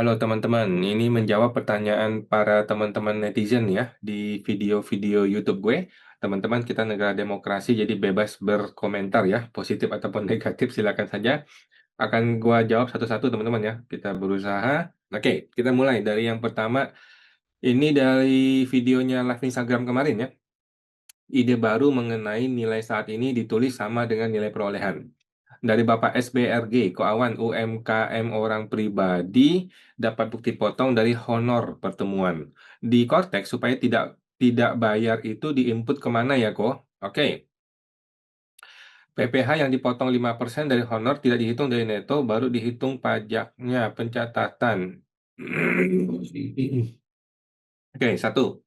Halo teman-teman, ini menjawab pertanyaan para teman-teman netizen ya di video-video YouTube gue. Teman-teman, kita negara demokrasi jadi bebas berkomentar ya, positif ataupun negatif silakan saja. Akan gua jawab satu-satu teman-teman ya. Kita berusaha. Oke, kita mulai dari yang pertama. Ini dari videonya live Instagram kemarin ya. Ide baru mengenai nilai saat ini ditulis sama dengan nilai perolehan. Dari Bapak SBRG, Koawan UMKM orang pribadi dapat bukti potong dari honor pertemuan. Di Cortex supaya tidak bayar itu diinput kemana ya kok? Oke, PPh yang dipotong 5% dari honor tidak dihitung dari neto, baru dihitung pajaknya, pencatatan. Oke, satu.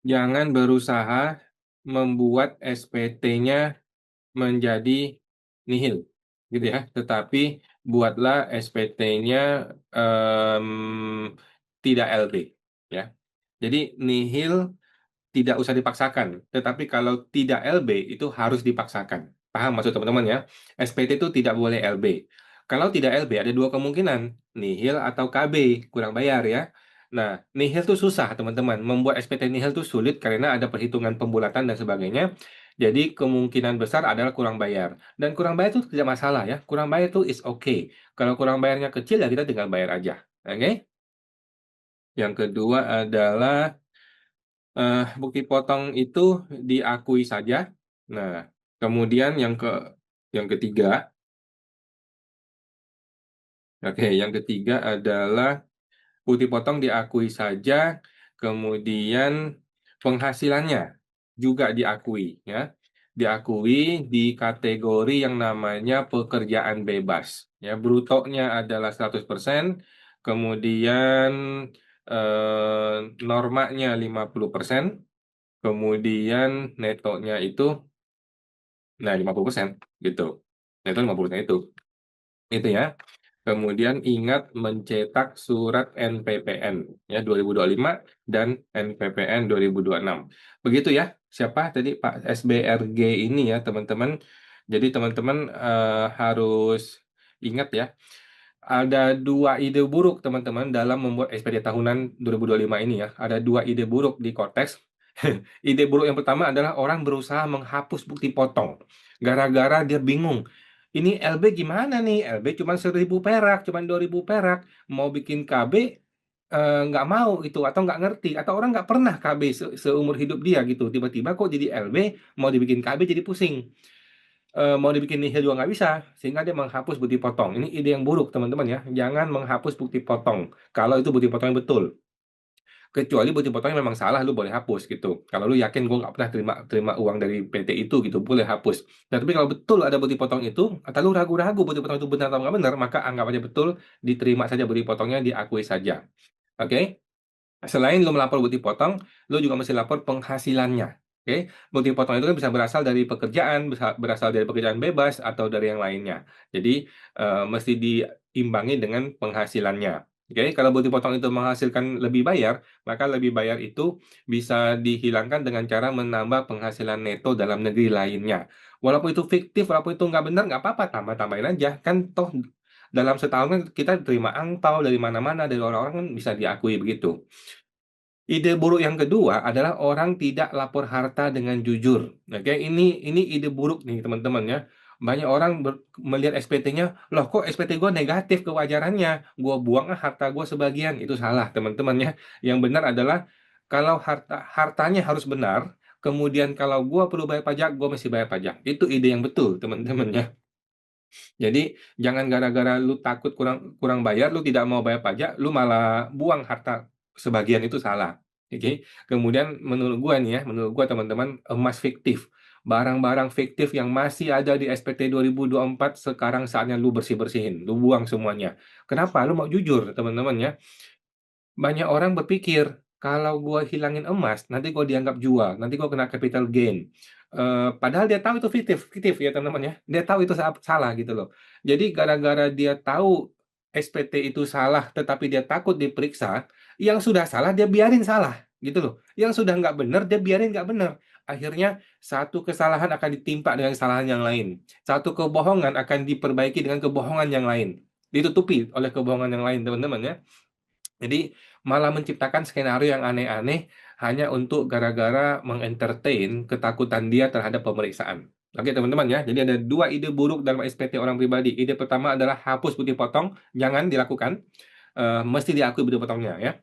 Jangan berusaha membuat SPT-nya menjadi nihil, gitu ya. Tetapi buatlah SPT-nya tidak LB, ya. Jadi nihil tidak usah dipaksakan, tetapi kalau tidak LB itu harus dipaksakan. Paham maksud teman-teman ya? SPT itu tidak boleh LB. Kalau tidak LB ada dua kemungkinan, nihil atau KB, kurang bayar ya. Nah, nihil itu susah teman-teman. Membuat SPT nihil itu sulit karena ada perhitungan pembulatan dan sebagainya. Jadi kemungkinan besar adalah kurang bayar. Dan kurang bayar itu tidak masalah ya. Kurang bayar itu is okay. Kalau kurang bayarnya kecil ya kita tinggal bayar aja. Oke? Yang kedua adalah bukti potong itu diakui saja. Nah, kemudian yang ketiga, oke, yang ketiga adalah bukti potong diakui saja, kemudian penghasilannya juga diakui, ya. Diakui di kategori yang namanya pekerjaan bebas. Ya, brutonya adalah 100%, kemudian normanya 50%, kemudian netonya itu, nah 50% gitu. Neto 50% itu ya. Kemudian ingat mencetak surat NPPN ya 2025 dan NPPN 2026. Begitu ya. Siapa tadi Pak SBRG ini ya teman-teman. Jadi teman-teman harus ingat ya. Ada dua ide buruk teman-teman dalam membuat SPD tahunan 2025 ini ya. Ada dua ide buruk di Cortex. Ide buruk yang pertama adalah orang berusaha menghapus bukti potong. Gara-gara dia bingung. Ini LB gimana nih? LB cuma 1.000 perak, cuma 2.000 perak. Mau bikin KB nggak mau gitu, atau nggak ngerti, atau orang nggak pernah KB seumur hidup dia gitu. Tiba-tiba kok jadi LB, mau dibikin KB jadi pusing. Mau dibikin nihil juga nggak bisa, sehingga dia menghapus bukti potong. Ini ide yang buruk teman-teman ya. Jangan menghapus bukti potong. Kalau itu bukti potong yang betul. Kecuali bukti potongnya memang salah, lu boleh hapus gitu. Kalau lu yakin gue nggak pernah terima terima uang dari PT itu gitu, boleh hapus. Nah, tapi kalau betul ada bukti potong itu, atau lu ragu-ragu bukti potong itu benar atau nggak benar, maka anggap aja betul, diterima saja bukti potongnya, diakui saja. Oke? Selain lu melapor bukti potong, lu juga mesti lapor penghasilannya. Oke? Bukti potong itu kan bisa berasal dari pekerjaan, bisa berasal dari pekerjaan bebas, atau dari yang lainnya. Jadi, mesti diimbangi dengan penghasilannya. Oke, kalau bukti potong itu menghasilkan lebih bayar, maka lebih bayar itu bisa dihilangkan dengan cara menambah penghasilan neto dalam negeri lainnya. Walaupun itu fiktif, walaupun itu nggak benar, nggak apa-apa, tambah-tambahin aja. Kan toh dalam setahun kan kita terima angpau dari mana-mana, dari orang-orang kan bisa diakui begitu. Ide buruk yang kedua adalah orang tidak lapor harta dengan jujur. Oke, ini ide buruk nih teman-teman ya. Banyak orang melihat SPT-nya, loh kok SPT gue negatif kewajarannya, gue buang harta gue sebagian. Itu salah teman-teman ya. Yang benar adalah kalau hartanya harus benar, kemudian kalau gue perlu bayar pajak, gue mesti bayar pajak. Itu ide yang betul teman-teman ya. Jadi jangan gara-gara lu takut kurang kurang bayar, lu tidak mau bayar pajak, lu malah buang harta sebagian, itu salah. Oke. Kemudian menurut gua nih ya, menurut gua teman-teman, emas fiktif, barang-barang fiktif yang masih ada di SPT 2024 sekarang saatnya lu bersih-bersihin, lu buang semuanya. Kenapa? Lu mau jujur teman-teman ya. Banyak orang berpikir, kalau gua hilangin emas, nanti gua dianggap jual, nanti gua kena capital gain. Padahal dia tahu itu fiktif, fiktif ya teman-teman ya. Dia tahu itu salah gitu loh. Jadi gara-gara dia tahu SPT itu salah, tetapi dia takut diperiksa, yang sudah salah dia biarin salah gitu loh. Yang sudah nggak benar dia biarin nggak benar. Akhirnya satu kesalahan akan ditimpa dengan kesalahan yang lain. Satu kebohongan akan diperbaiki dengan kebohongan yang lain. ditutupi oleh kebohongan yang lain, teman-teman ya. Jadi malah menciptakan skenario yang aneh-aneh hanya untuk gara-gara mengentertain ketakutan dia terhadap pemeriksaan. Oke, teman-teman ya. Jadi ada 2 ide buruk dalam SPT orang pribadi. Ide pertama adalah hapus putih potong, jangan dilakukan. Mesti diakui putih potongnya ya.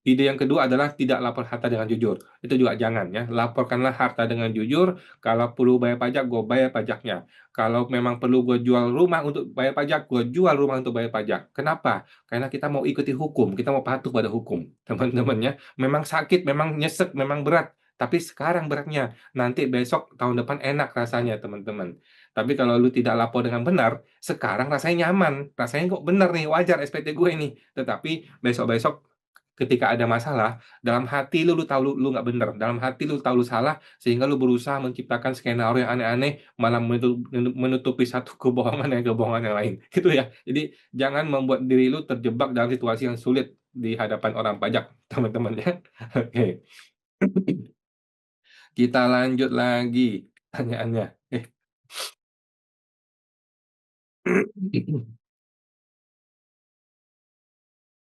Ide yang kedua adalah tidak lapor harta dengan jujur. Itu juga jangan ya. Laporkanlah harta dengan jujur. Kalau perlu bayar pajak, gue bayar pajaknya. Kalau memang perlu gue jual rumah untuk bayar pajak, gue jual rumah untuk bayar pajak. Kenapa? Karena kita mau ikuti hukum, kita mau patuh pada hukum, teman-teman ya. Memang sakit, memang nyesek, memang berat, tapi sekarang beratnya, nanti besok tahun depan enak rasanya, teman-teman. Tapi kalau lu tidak lapor dengan benar, sekarang rasanya nyaman, rasanya kok benar nih, wajar SPT gue ini. Tetapi besok-besok ketika ada masalah, dalam hati lu tahu lu nggak benar, dalam hati lu tahu lu salah, sehingga lu berusaha menciptakan skenario yang aneh-aneh, malah menutupi satu kebohongan dengan kebohongan yang lain, gitu ya. Jadi jangan membuat diri lu terjebak dalam situasi yang sulit di hadapan orang pajak, teman-teman ya. Oke, kita lanjut lagi pertanyaannya.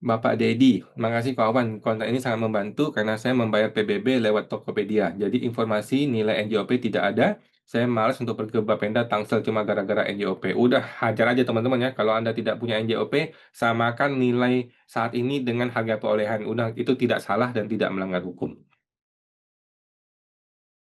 Bapak Dedi, makasih kawan. Konten ini sangat membantu karena saya membayar PBB lewat Tokopedia. Jadi informasi nilai NJOP tidak ada. Saya malas untuk pergi ke Bapenda Tangsel cuma gara-gara NJOP. Udah hajar aja teman-teman ya. Kalau Anda tidak punya NJOP, samakan nilai saat ini dengan harga perolehan. Udah itu tidak salah dan tidak melanggar hukum.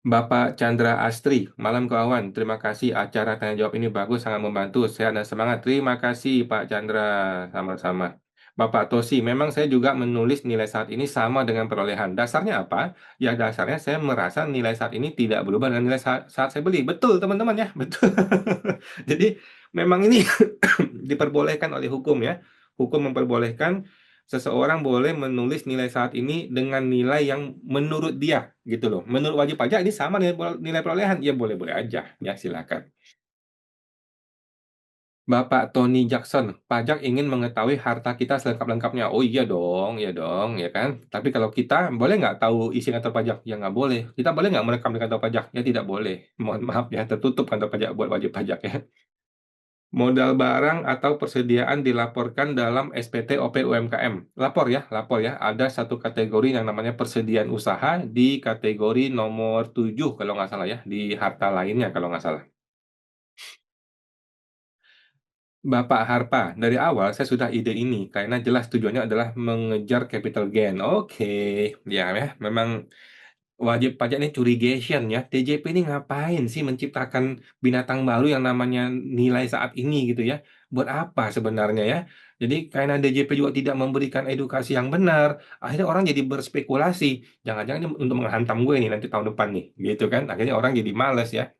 Bapak Chandra Astri, malam kawan. Terima kasih acara tanya jawab ini bagus, sangat membantu. Sehat dan semangat. Terima kasih Pak Chandra, sama-sama. Bapak Tosi, memang saya juga menulis nilai saat ini sama dengan perolehan. Dasarnya apa? Ya dasarnya saya merasa nilai saat ini tidak berubah dengan nilai saat saya beli. Betul teman-teman ya, betul. Jadi memang ini diperbolehkan oleh hukum ya. Hukum memperbolehkan seseorang boleh menulis nilai saat ini dengan nilai yang menurut dia gitu loh. Menurut wajib pajak ini sama nilai nilai perolehan, ya boleh-boleh aja ya silakan. Bapak Tony Jackson, pajak ingin mengetahui harta kita selengkap-lengkapnya. Oh iya dong, ya kan? Tapi kalau kita boleh nggak tahu isi kantor pajak? Ya nggak boleh. Kita boleh nggak merekam di kantor pajak? Ya tidak boleh. Mohon maaf ya, tertutup kantor pajak buat wajib pajak ya. Modal barang atau persediaan dilaporkan dalam SPT OP UMKM. Lapor ya. Ada satu kategori yang namanya persediaan usaha di kategori nomor 7 kalau nggak salah ya, di harta lainnya kalau nggak salah. Bapak Harpa, dari awal saya sudah ide ini karena jelas tujuannya adalah mengejar capital gain. Oke, ya, memang wajib pajak ini curigation ya. TJP ini ngapain sih menciptakan binatang baru yang namanya nilai saat ini gitu ya? Buat apa sebenarnya ya? Jadi karena DJP juga tidak memberikan edukasi yang benar, akhirnya orang jadi berspekulasi. Jangan-jangan ini untuk menghantam gue nih nanti tahun depan nih, gitu kan? Akhirnya orang jadi males ya.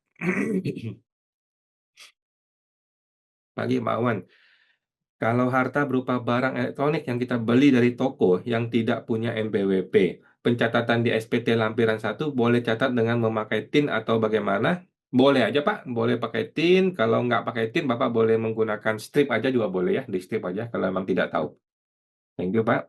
Pagi Pak Awan. Kalau harta berupa barang elektronik yang kita beli dari toko yang tidak punya NPWP, pencatatan di SPT lampiran satu boleh catat dengan memakai TIN atau bagaimana? Boleh aja Pak, boleh pakai TIN. Kalau nggak pakai TIN, Bapak boleh menggunakan strip aja juga boleh ya, di strip aja kalau memang tidak tahu. Thank you Pak.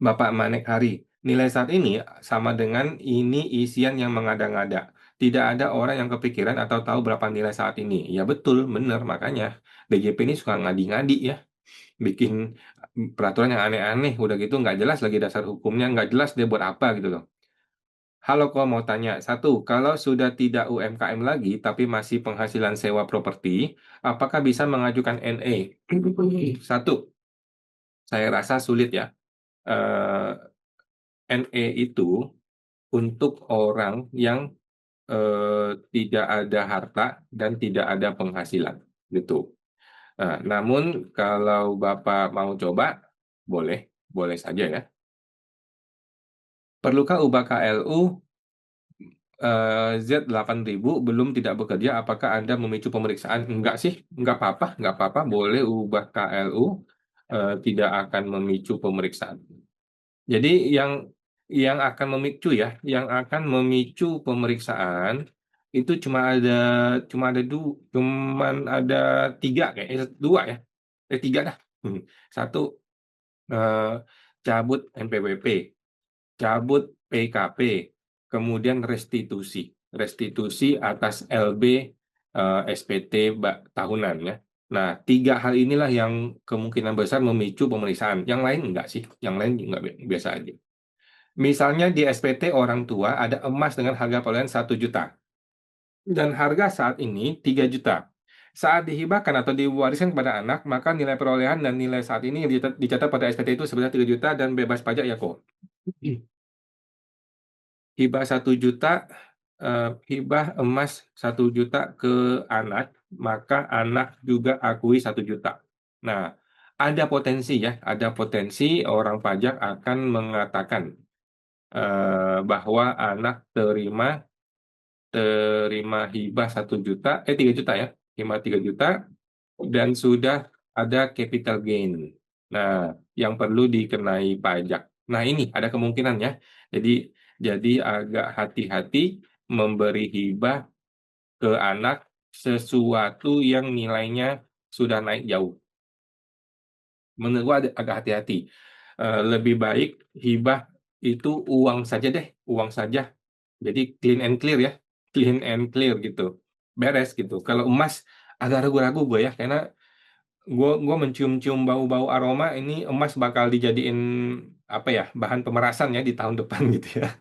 Bapak Manek Hari, nilai saat ini sama dengan ini isian yang mengada-ngada. Tidak ada orang yang kepikiran atau tahu berapa nilai saat ini. Ya betul, benar. Makanya DJP ini suka ngadi-ngadi ya. Bikin peraturan yang aneh-aneh, udah gitu nggak jelas lagi dasar hukumnya, nggak jelas dia buat apa gitu loh. Halo, kau mau tanya, satu, kalau sudah tidak UMKM lagi, tapi masih penghasilan sewa properti, apakah bisa mengajukan NE? Satu, saya rasa sulit ya. NE itu untuk orang yang tidak ada harta dan tidak ada penghasilan, gitu. Namun kalau Bapak mau coba, boleh, boleh saja ya. Perlukah ubah KLU Z8000 belum tidak bekerja? Apakah Anda memicu pemeriksaan? Enggak sih, enggak apa-apa. Boleh ubah KLU, tidak akan memicu pemeriksaan. Jadi yang akan memicu ya, yang akan memicu pemeriksaan itu cuman ada tiga kayak dua ya, tiga dah. Satu, eh, cabut NPWP, cabut PKP, kemudian restitusi. Restitusi atas LB SPT tahunan ya. Nah, 3 hal inilah yang kemungkinan besar memicu pemeriksaan. Yang lain enggak sih, yang lain juga biasa aja. Misalnya di SPT orang tua ada emas dengan harga perolehan 1 juta dan harga saat ini 3 juta. Saat dihibahkan atau diwariskan kepada anak, maka nilai perolehan dan nilai saat ini yang dicatat pada SPT itu sebesar 3 juta dan bebas pajak ya kok. Hibah 1 juta, hibah emas 1 juta ke anak, maka anak juga akui 1 juta. Nah, ada potensi orang pajak akan mengatakan bahwa anak terima hibah 1 juta, 3 juta ya, hibah 3 juta, dan sudah ada capital gain. Nah, yang perlu dikenai pajak. Nah, ini ada kemungkinan ya. Jadi, agak hati-hati memberi hibah ke anak sesuatu yang nilainya sudah naik jauh. Menurut gua agak hati-hati. Lebih baik hibah itu uang saja deh, uang saja. Jadi clean and clear ya, clean and clear gitu. Beres gitu. Kalau emas agak ragu-ragu gue ya, karena gue mencium-cium bau-bau aroma ini emas bakal dijadiin apa ya, bahan pemerasan ya di tahun depan gitu ya.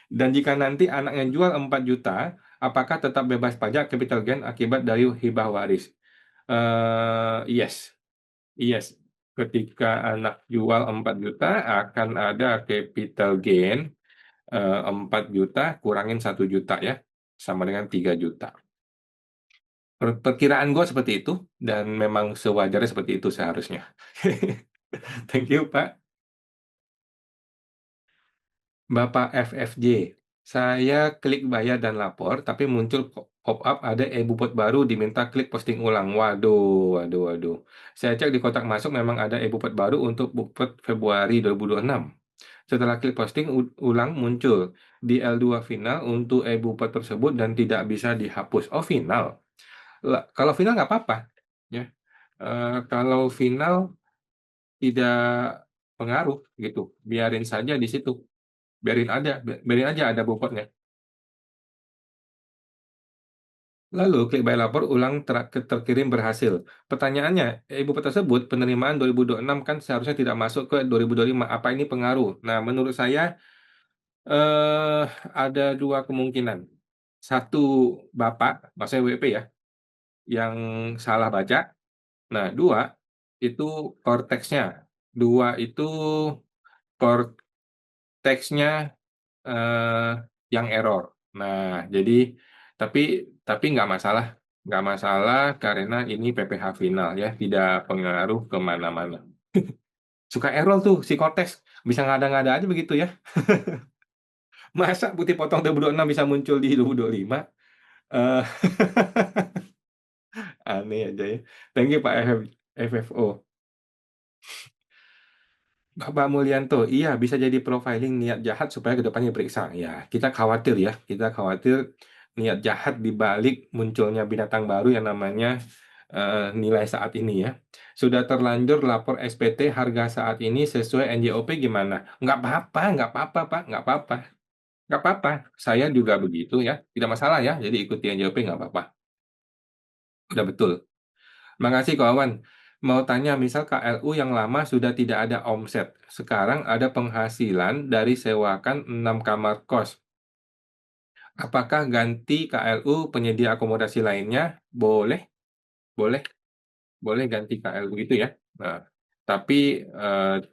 Dan jika nanti anaknya jual 4 juta, apakah tetap bebas pajak capital gain akibat dari hibah waris? Yes. Yes, ketika anak jual 4 juta akan ada capital gain 4 juta kurangin 1 juta ya, sama dengan 3 juta. Perkiraan gue seperti itu, dan memang sewajarnya seperti itu seharusnya. Thank you, Pak. Bapak FFJ, saya klik bayar dan lapor, tapi muncul pop-up ada e-bupet baru diminta klik posting ulang. Waduh, waduh, waduh. Saya cek di kotak masuk memang ada e-bupet baru untuk bupet Februari 2026. Setelah klik posting ulang muncul di L2 final untuk e-bupet tersebut dan tidak bisa dihapus. Oh, final. Kalau final nggak apa-apa. Ya. Kalau final tidak pengaruh gitu. Biarin saja di situ. Biarin aja ada buffernya. Lalu klik buy lapor ulang terkirim berhasil. Pertanyaannya, ibu tersebut penerimaan 2026 kan seharusnya tidak masuk ke 2025. Apa ini pengaruh? Nah, menurut saya eh, ada dua kemungkinan. Satu, Bapak, maksudnya WP ya, yang salah baca. Nah, dua, itu korteksnya. Dua, itu korteksnya eh, yang error. Nah, jadi tapi nggak masalah karena ini PPh final ya, tidak pengaruh kemana-mana. Suka error tuh si konteks, bisa ngada-ngada aja begitu ya. Masa putih potong 2026 bisa muncul di 2025? Eh Aneh aja ya. Thank you Pak FFO. Bapak Mulyanto, iya bisa jadi profiling niat jahat supaya kedepannya diperiksa. Ya, kita khawatir niat jahat di balik munculnya binatang baru yang namanya nilai saat ini ya. Sudah terlanjur lapor SPT harga saat ini sesuai NJOP gimana? Nggak apa-apa Pak, nggak apa-apa. Nggak apa-apa, saya juga begitu ya, tidak masalah ya, jadi ikuti NJOP nggak apa-apa. Udah betul. Makasih kawan. Mau tanya, misal KLU yang lama sudah tidak ada omset. Sekarang ada penghasilan dari sewakan 6 kamar kos. Apakah ganti KLU penyedia akomodasi lainnya? Boleh, boleh, boleh ganti KLU gitu ya. Nah, tapi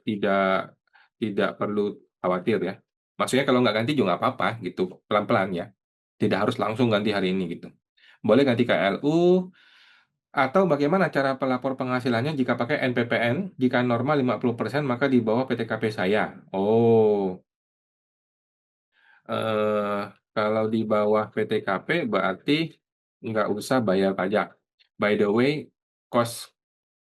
tidak tidak perlu khawatir ya. Maksudnya kalau nggak ganti juga nggak apa-apa gitu, pelan-pelan ya. Tidak harus langsung ganti hari ini gitu. Boleh ganti KLU. Atau bagaimana cara pelapor penghasilannya jika pakai NPPN? Jika normal 50% maka di bawah PTKP saya. Oh, eh, kalau di bawah PTKP berarti nggak usah bayar pajak. By the way, kos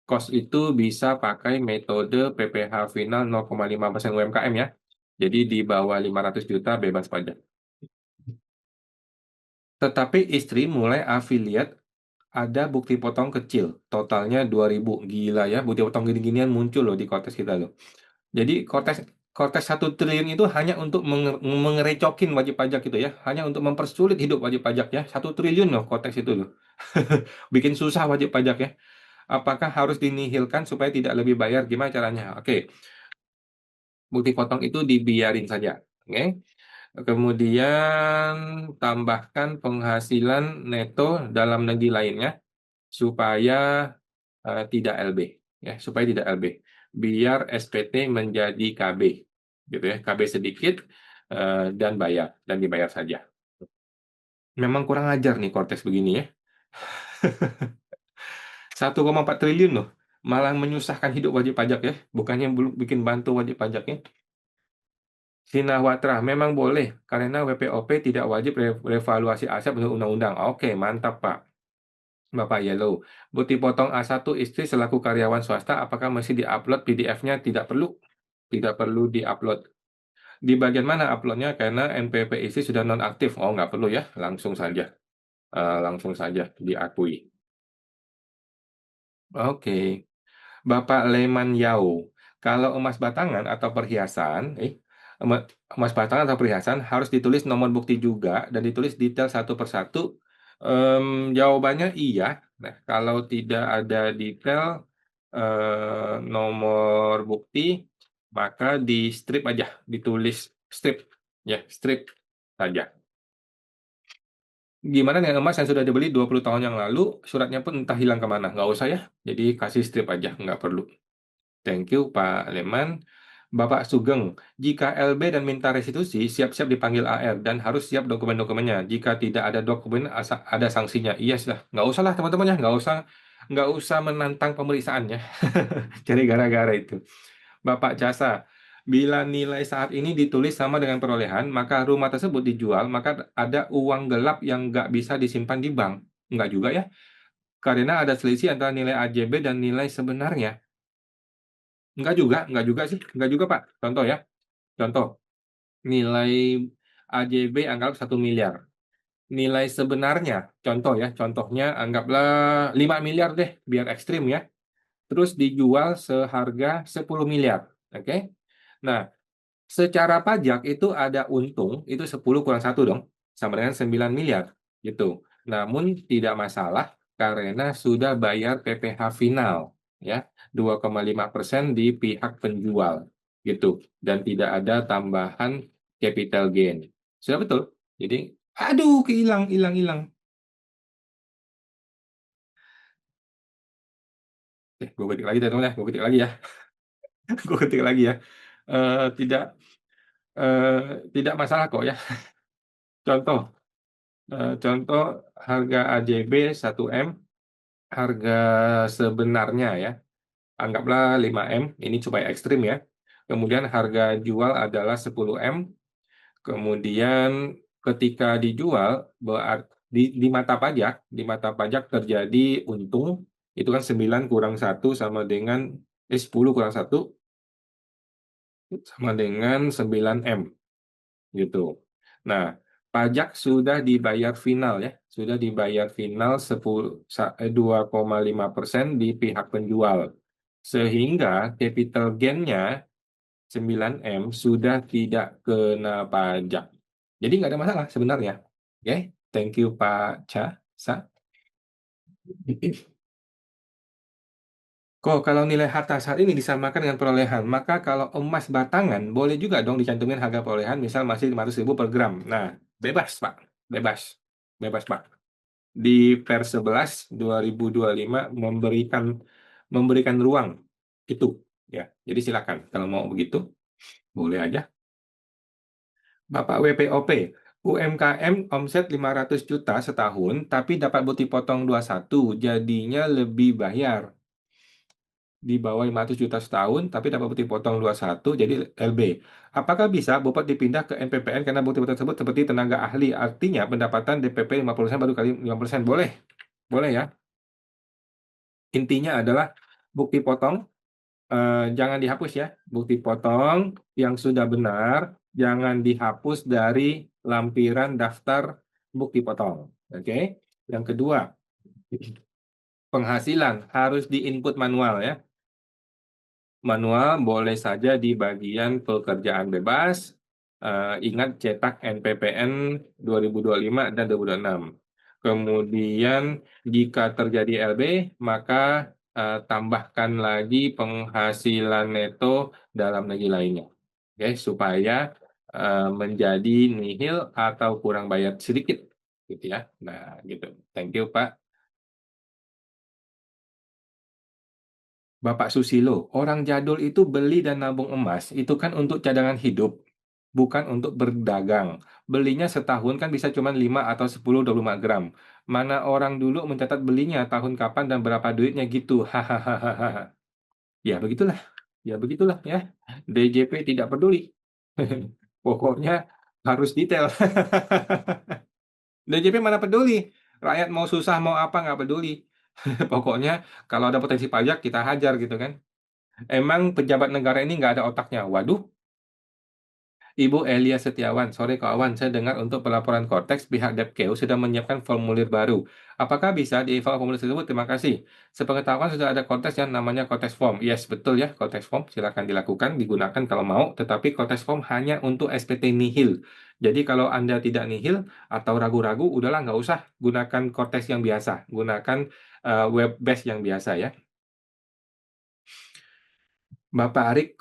kos itu bisa pakai metode PPh final 0,5% UMKM ya. Jadi di bawah 500 juta bebas pajak. Tetapi istri mulai afiliat ada bukti potong kecil, totalnya 2.000. Gila ya, bukti potong gini-ginian muncul loh di Kortes kita loh. Jadi Kortes Kortes 1 triliun itu hanya untuk mengerecokin wajib pajak gitu ya, hanya untuk mempersulit hidup wajib pajak ya. 1 triliun loh Kortes itu loh. Bikin susah wajib pajak ya. Apakah harus dinihilkan supaya tidak lebih bayar? Gimana caranya? Oke, bukti potong itu dibiarin saja. Oke. Kemudian tambahkan penghasilan neto dalam negeri lainnya supaya tidak LB, ya, supaya tidak LB. Biar SPT menjadi KB, gitu ya. KB sedikit dan dibayar saja. Memang kurang ajar nih Cortex begini ya. 1,4 triliun loh. Malah menyusahkan hidup wajib pajak ya. Bukannya belum bikin bantu wajib pajaknya. Sinawatra memang boleh karena WPOP tidak wajib revaluasi aset menurut undang-undang. Oke, mantap Pak. Bapak Yellow. Bukti potong A1 istri selaku karyawan swasta apakah masih diupload PDF-nya? Tidak perlu. Tidak perlu diupload. Di bagian mana uploadnya? Karena NPWP istri sudah nonaktif. Oh, nggak perlu ya. Langsung saja. Langsung saja diakui. Oke. Bapak Leman Yao, kalau emas batangan atau perhiasan, emas batangan atau perhiasan harus ditulis nomor bukti juga dan ditulis detail satu persatu. Jawabannya iya. Nah, kalau tidak ada detail nomor bukti, maka di strip aja, ditulis strip, ya strip saja. Gimana dengan emas yang sudah dibeli 20 tahun yang lalu, suratnya pun entah hilang kemana. Nggak usah ya, jadi kasih strip aja, nggak perlu. Thank you, Pak Leman. Bapak Sugeng, jika LB dan minta restitusi, siap-siap dipanggil AR dan harus siap dokumen-dokumennya. Jika tidak ada dokumen, ada sanksinya. Iya sudah, nggak usah lah teman-teman ya, nggak usah menantang pemeriksaannya. Cari gara-gara itu. Bapak Jasa, bila nilai saat ini ditulis sama dengan perolehan, maka rumah tersebut dijual, maka ada uang gelap yang nggak bisa disimpan di bank. Nggak juga ya, karena ada selisih antara nilai AJB dan nilai sebenarnya. Enggak juga sih, enggak juga Pak. Contoh ya, contoh nilai AJB anggap 1 miliar. Nilai sebenarnya, contoh ya, contohnya anggaplah 5 miliar deh, biar ekstrim ya. Terus dijual seharga 10 miliar. Oke? Nah, secara pajak itu ada untung, itu 10 kurang 1 dong, sama dengan 9 miliar. Gitu. Namun tidak masalah karena sudah bayar PPh final, ya 2,5% di pihak penjual. Gitu. Dan tidak ada tambahan capital gain. Sudah betul. Jadi, aduh, hilang, hilang, hilang. Gue ketik lagi, teman-teman ya. Gue ketik lagi ya. Gue ketik lagi ya. Eh, tidak eh, tidak masalah kok ya. Contoh, contoh harga AJB 1M, harga sebenarnya ya, anggaplah 5M, ini supaya ekstrim ya. Kemudian harga jual adalah 10M, kemudian ketika dijual di mata pajak terjadi untung, itu kan 9 kurang 1 sama dengan 10 kurang 1 sama dengan 9M. Gitu. Nah, pajak sudah dibayar final ya, sudah dibayar final 2,5% di pihak penjual. Sehingga capital gain-nya 9M sudah tidak kena pajak. Jadi nggak ada masalah sebenarnya. Oke, thank you Pak Cha. Sa. Kok kalau nilai harta saat ini disamakan dengan perolehan, maka kalau emas batangan boleh juga dong dicantumin harga perolehan, misal masih 500.000 per gram. Nah, bebas Pak, bebas, bebas Pak. Di Pers 11 2025 memberikan ruang itu, ya. Jadi silakan kalau mau begitu, boleh aja. Bapak WPOP, UMKM omset 500 juta setahun, tapi dapat bukti potong 21, jadinya lebih bayar. Di bawah 500 juta setahun, tapi dapat bukti potong 21, jadi LB. Apakah bisa Bapak dipindah ke NPPN karena bukti potong tersebut seperti tenaga ahli? Artinya pendapatan DPP 50% baru kali 5%. Boleh, boleh ya. Intinya adalah bukti potong, jangan dihapus ya. Bukti potong yang sudah benar, jangan dihapus dari lampiran daftar bukti potong. Oke. Yang kedua, penghasilan harus diinput manual ya. Manual boleh saja di bagian pekerjaan bebas. Ingat cetak NPPN 2025 dan 2026. Kemudian jika terjadi LB, maka tambahkan lagi penghasilan neto dalam negeri lainnya. Oke, supaya menjadi nihil atau kurang bayar sedikit gitu ya. Nah, gitu. Thank you, Pak. Bapak Susilo, orang jadul itu beli dan nabung emas itu kan untuk cadangan hidup, bukan untuk berdagang. Belinya setahun kan bisa cuma 5 atau 10, 25 gram. Mana orang dulu mencatat belinya tahun kapan dan berapa duitnya gitu. Hahaha. Ya begitulah. Ya begitulah ya. DJP tidak peduli. Pokoknya harus detail. DJP mana peduli. Rakyat mau susah mau apa nggak peduli. Pokoknya kalau ada potensi pajak kita hajar gitu kan. Emang pejabat negara ini nggak ada otaknya. Waduh, Ibu Elia Setiawan, sore kawan, saya dengar untuk pelaporan Cortex pihak Depkeu sudah menyiapkan formulir baru. Apakah bisa dieval formulir tersebut? Terima kasih. Sepengetahuan sudah ada Cortex yang namanya Cortex Form. Yes, betul ya, Cortex Form. Silakan dilakukan, digunakan kalau mau. Tetapi Cortex Form hanya untuk SPT nihil. Jadi kalau Anda tidak nihil atau ragu-ragu, udahlah nggak usah gunakan Cortex yang biasa. Gunakan web based yang biasa ya. Bapak Arik,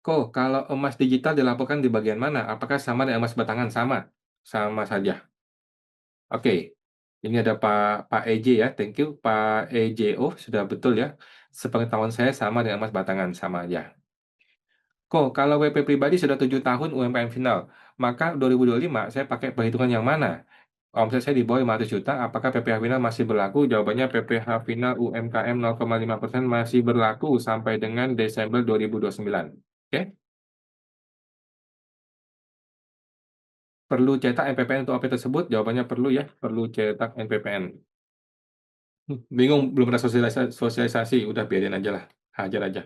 kalau emas digital dilaporkan di bagian mana? Apakah sama dengan emas batangan? Sama, sama saja. Oke, ini ada Pak EJ ya, thank you Pak EJO, sudah betul ya. Sepengetahuan saya sama dengan emas batangan, sama aja. Kalau WP pribadi sudah 7 tahun UMKM final, maka 2025 saya pakai perhitungan yang mana? Omset saya di bawah 500 juta, apakah PPh final masih berlaku? Jawabannya PPh final UMKM 0,5% masih berlaku sampai dengan Desember 2029. Oke? Perlu cetak NPPN untuk OP tersebut? Jawabannya perlu ya, perlu cetak NPPN. Bingung, belum pernah sosialisasi, udah biarin aja lah, hajar aja.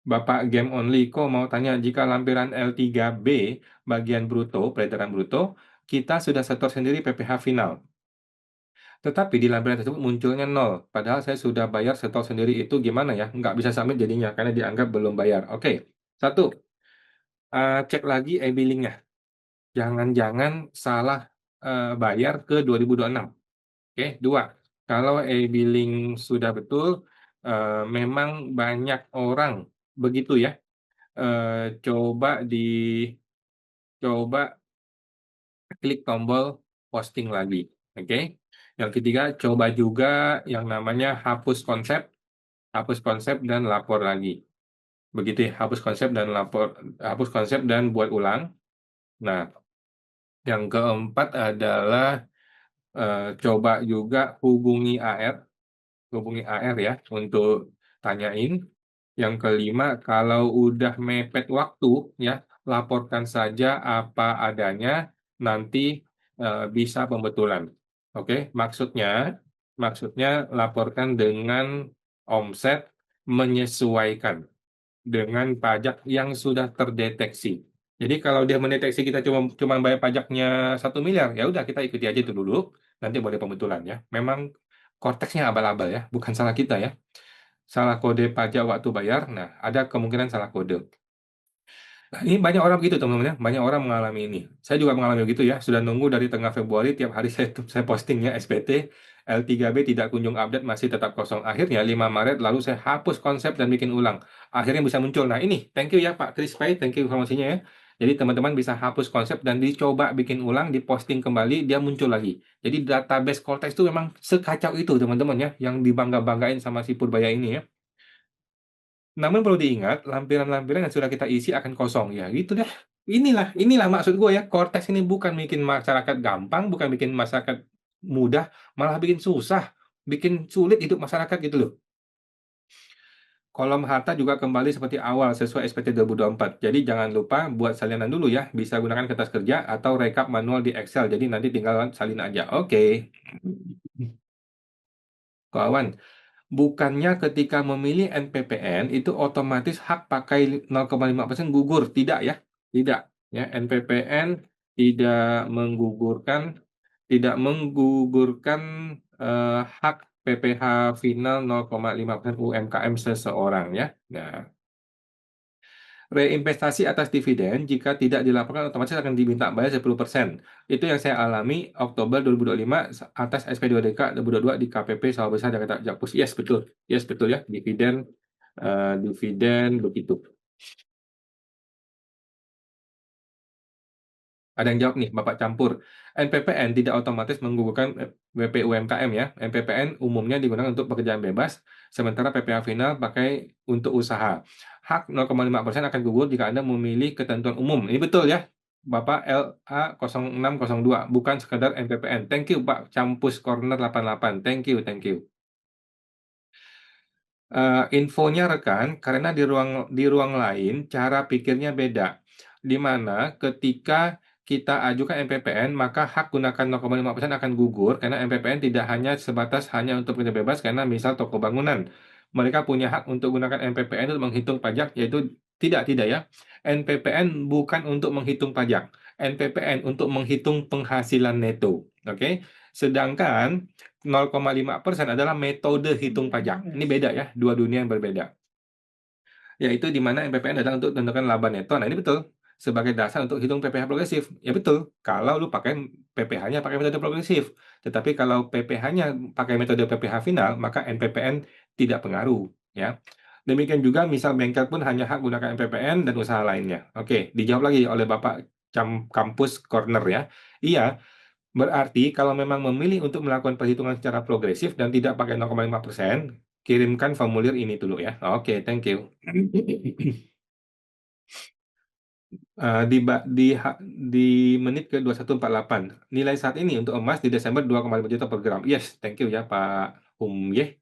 Bapak Game Only, kok mau tanya, jika lampiran L3B bagian bruto, peredaran bruto, kita sudah setor sendiri PPh final. Tetapi di lampiran tersebut munculnya nol. Padahal saya sudah bayar setor sendiri itu gimana ya? Nggak bisa submit jadinya, karena dianggap belum bayar. Oke, satu, cek lagi e-billingnya. Jangan-jangan salah bayar ke 2026. Oke, dua, kalau e-billing sudah betul, memang banyak orang begitu ya. Coba coba klik tombol posting lagi. Oke. Yang ketiga, coba juga yang namanya hapus konsep dan lapor lagi. Begitu ya, hapus konsep dan buat ulang. Nah, yang keempat adalah coba juga hubungi AR ya untuk tanyain. Yang kelima, kalau udah mepet waktu ya, laporkan saja apa adanya, nanti bisa pembetulan. Oke, maksudnya laporkan dengan omset menyesuaikan dengan pajak yang sudah terdeteksi. Jadi kalau dia mendeteksi kita cuma bayar pajaknya 1 miliar, ya udah kita ikuti aja itu dulu, nanti boleh pembetulan ya. Memang konteksnya abal-abal ya, bukan salah kita ya. Salah kode pajak waktu bayar, nah ada kemungkinan salah kode. Nah, ini banyak orang begitu teman-teman ya, banyak orang mengalami ini. Saya juga mengalami begitu ya, sudah nunggu dari tengah Februari tiap hari saya postingnya SPT, L3B tidak kunjung update masih tetap kosong. Akhirnya 5 Maret lalu saya hapus konsep dan bikin ulang. Akhirnya bisa muncul. Nah ini, thank you ya Pak Chris Pai, thank you informasinya ya. Jadi teman-teman bisa hapus konsep dan dicoba bikin ulang, diposting kembali, dia muncul lagi. Jadi database Cortex itu memang sekacau itu teman-teman ya, yang dibangga-banggain sama si Purbaya ini ya. Namun perlu diingat, lampiran-lampiran yang sudah kita isi akan kosong. Ya gitu deh. Inilah maksud gue ya. Cortex ini bukan bikin masyarakat gampang, bukan bikin masyarakat mudah, malah bikin susah, bikin sulit hidup masyarakat gitu loh. Kolom harta juga kembali seperti awal sesuai SPT 2024. Jadi jangan lupa buat salinan dulu ya. Bisa gunakan kertas kerja atau rekap manual di Excel. Jadi nanti tinggal salin aja. Oke. Kawan, bukannya ketika memilih NPPN itu otomatis hak pakai 0,5% gugur, tidak ya, tidak ya. NPPN tidak menggugurkan tidak menggugurkan hak PPh final 0,5% UMKM seseorang ya. Nah, Reinvestasi atas dividen jika tidak dilaporkan otomatis akan diminta bayar 10%. Itu yang saya alami Oktober 2025 atas SP2DK 2022 di KPP Sawah Besar Jakarta Jakpus. Yes, betul. Yes, betul ya. Dividen begitu. Ada yang jawab nih, Bapak campur. NPPN tidak otomatis menggugurkan WP UMKM ya. NPPN umumnya digunakan untuk pekerjaan bebas, sementara PPh final pakai untuk usaha. Hak 0,5% akan gugur jika Anda memilih ketentuan umum. Ini betul ya, Bapak LA0602, bukan sekedar NPPN. Thank you, Pak Campus Corner 88. Thank you, thank you. Infonya rekan, karena di ruang lain cara pikirnya beda. Di mana ketika kita ajukan NPPN, maka hak gunakan 0,5% akan gugur karena NPPN tidak hanya untuk pekerja bebas karena misal toko bangunan. Mereka punya hak untuk gunakan NPPN untuk menghitung pajak, yaitu tidak ya. NPPN bukan untuk menghitung pajak. NPPN untuk menghitung penghasilan neto. Oke? Sedangkan 0,5% adalah metode hitung pajak. Ini beda ya, dua dunia yang berbeda. Yaitu di mana NPPN adalah untuk menentukan laba neto. Nah, ini betul. Sebagai dasar untuk hitung PPh progresif. Ya betul. Kalau lu pakai PPh-nya pakai metode progresif. Tetapi kalau PPh-nya pakai metode PPh final, maka NPPN tidak pengaruh. Ya. Demikian juga misal bengkel pun hanya hak gunakan NPPN dan usaha lainnya. Oke, dijawab lagi oleh Bapak Kampus Corner ya. Iya, berarti kalau memang memilih untuk melakukan perhitungan secara progresif dan tidak pakai 0,5%, kirimkan formulir ini dulu ya. Oke, thank you. Di menit ke 2148, nilai saat ini untuk emas di Desember 2,5 juta per gram. Yes, thank you ya Pak Humye.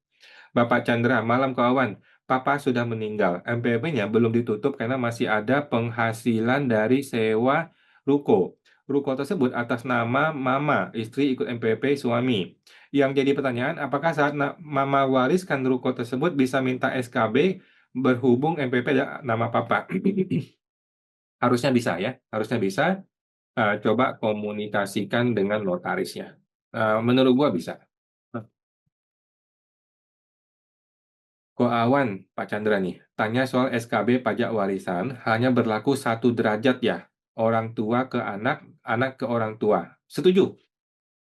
Bapak Chandra, malam kawan. Papa sudah meninggal. MPP-nya belum ditutup karena masih ada penghasilan dari sewa ruko. Ruko tersebut atas nama Mama, istri ikut MPP suami. Yang jadi pertanyaan, apakah saat Mama wariskan ruko tersebut bisa minta SKB berhubung MPP ada nama Papa? Harusnya bisa ya, harusnya bisa. Coba komunikasikan dengan notarisnya. Menurut gua bisa. Ko Awan, Pak Chandra nih, tanya soal SKB pajak warisan hanya berlaku 1 derajat ya, orang tua ke anak, anak ke orang tua. Setuju?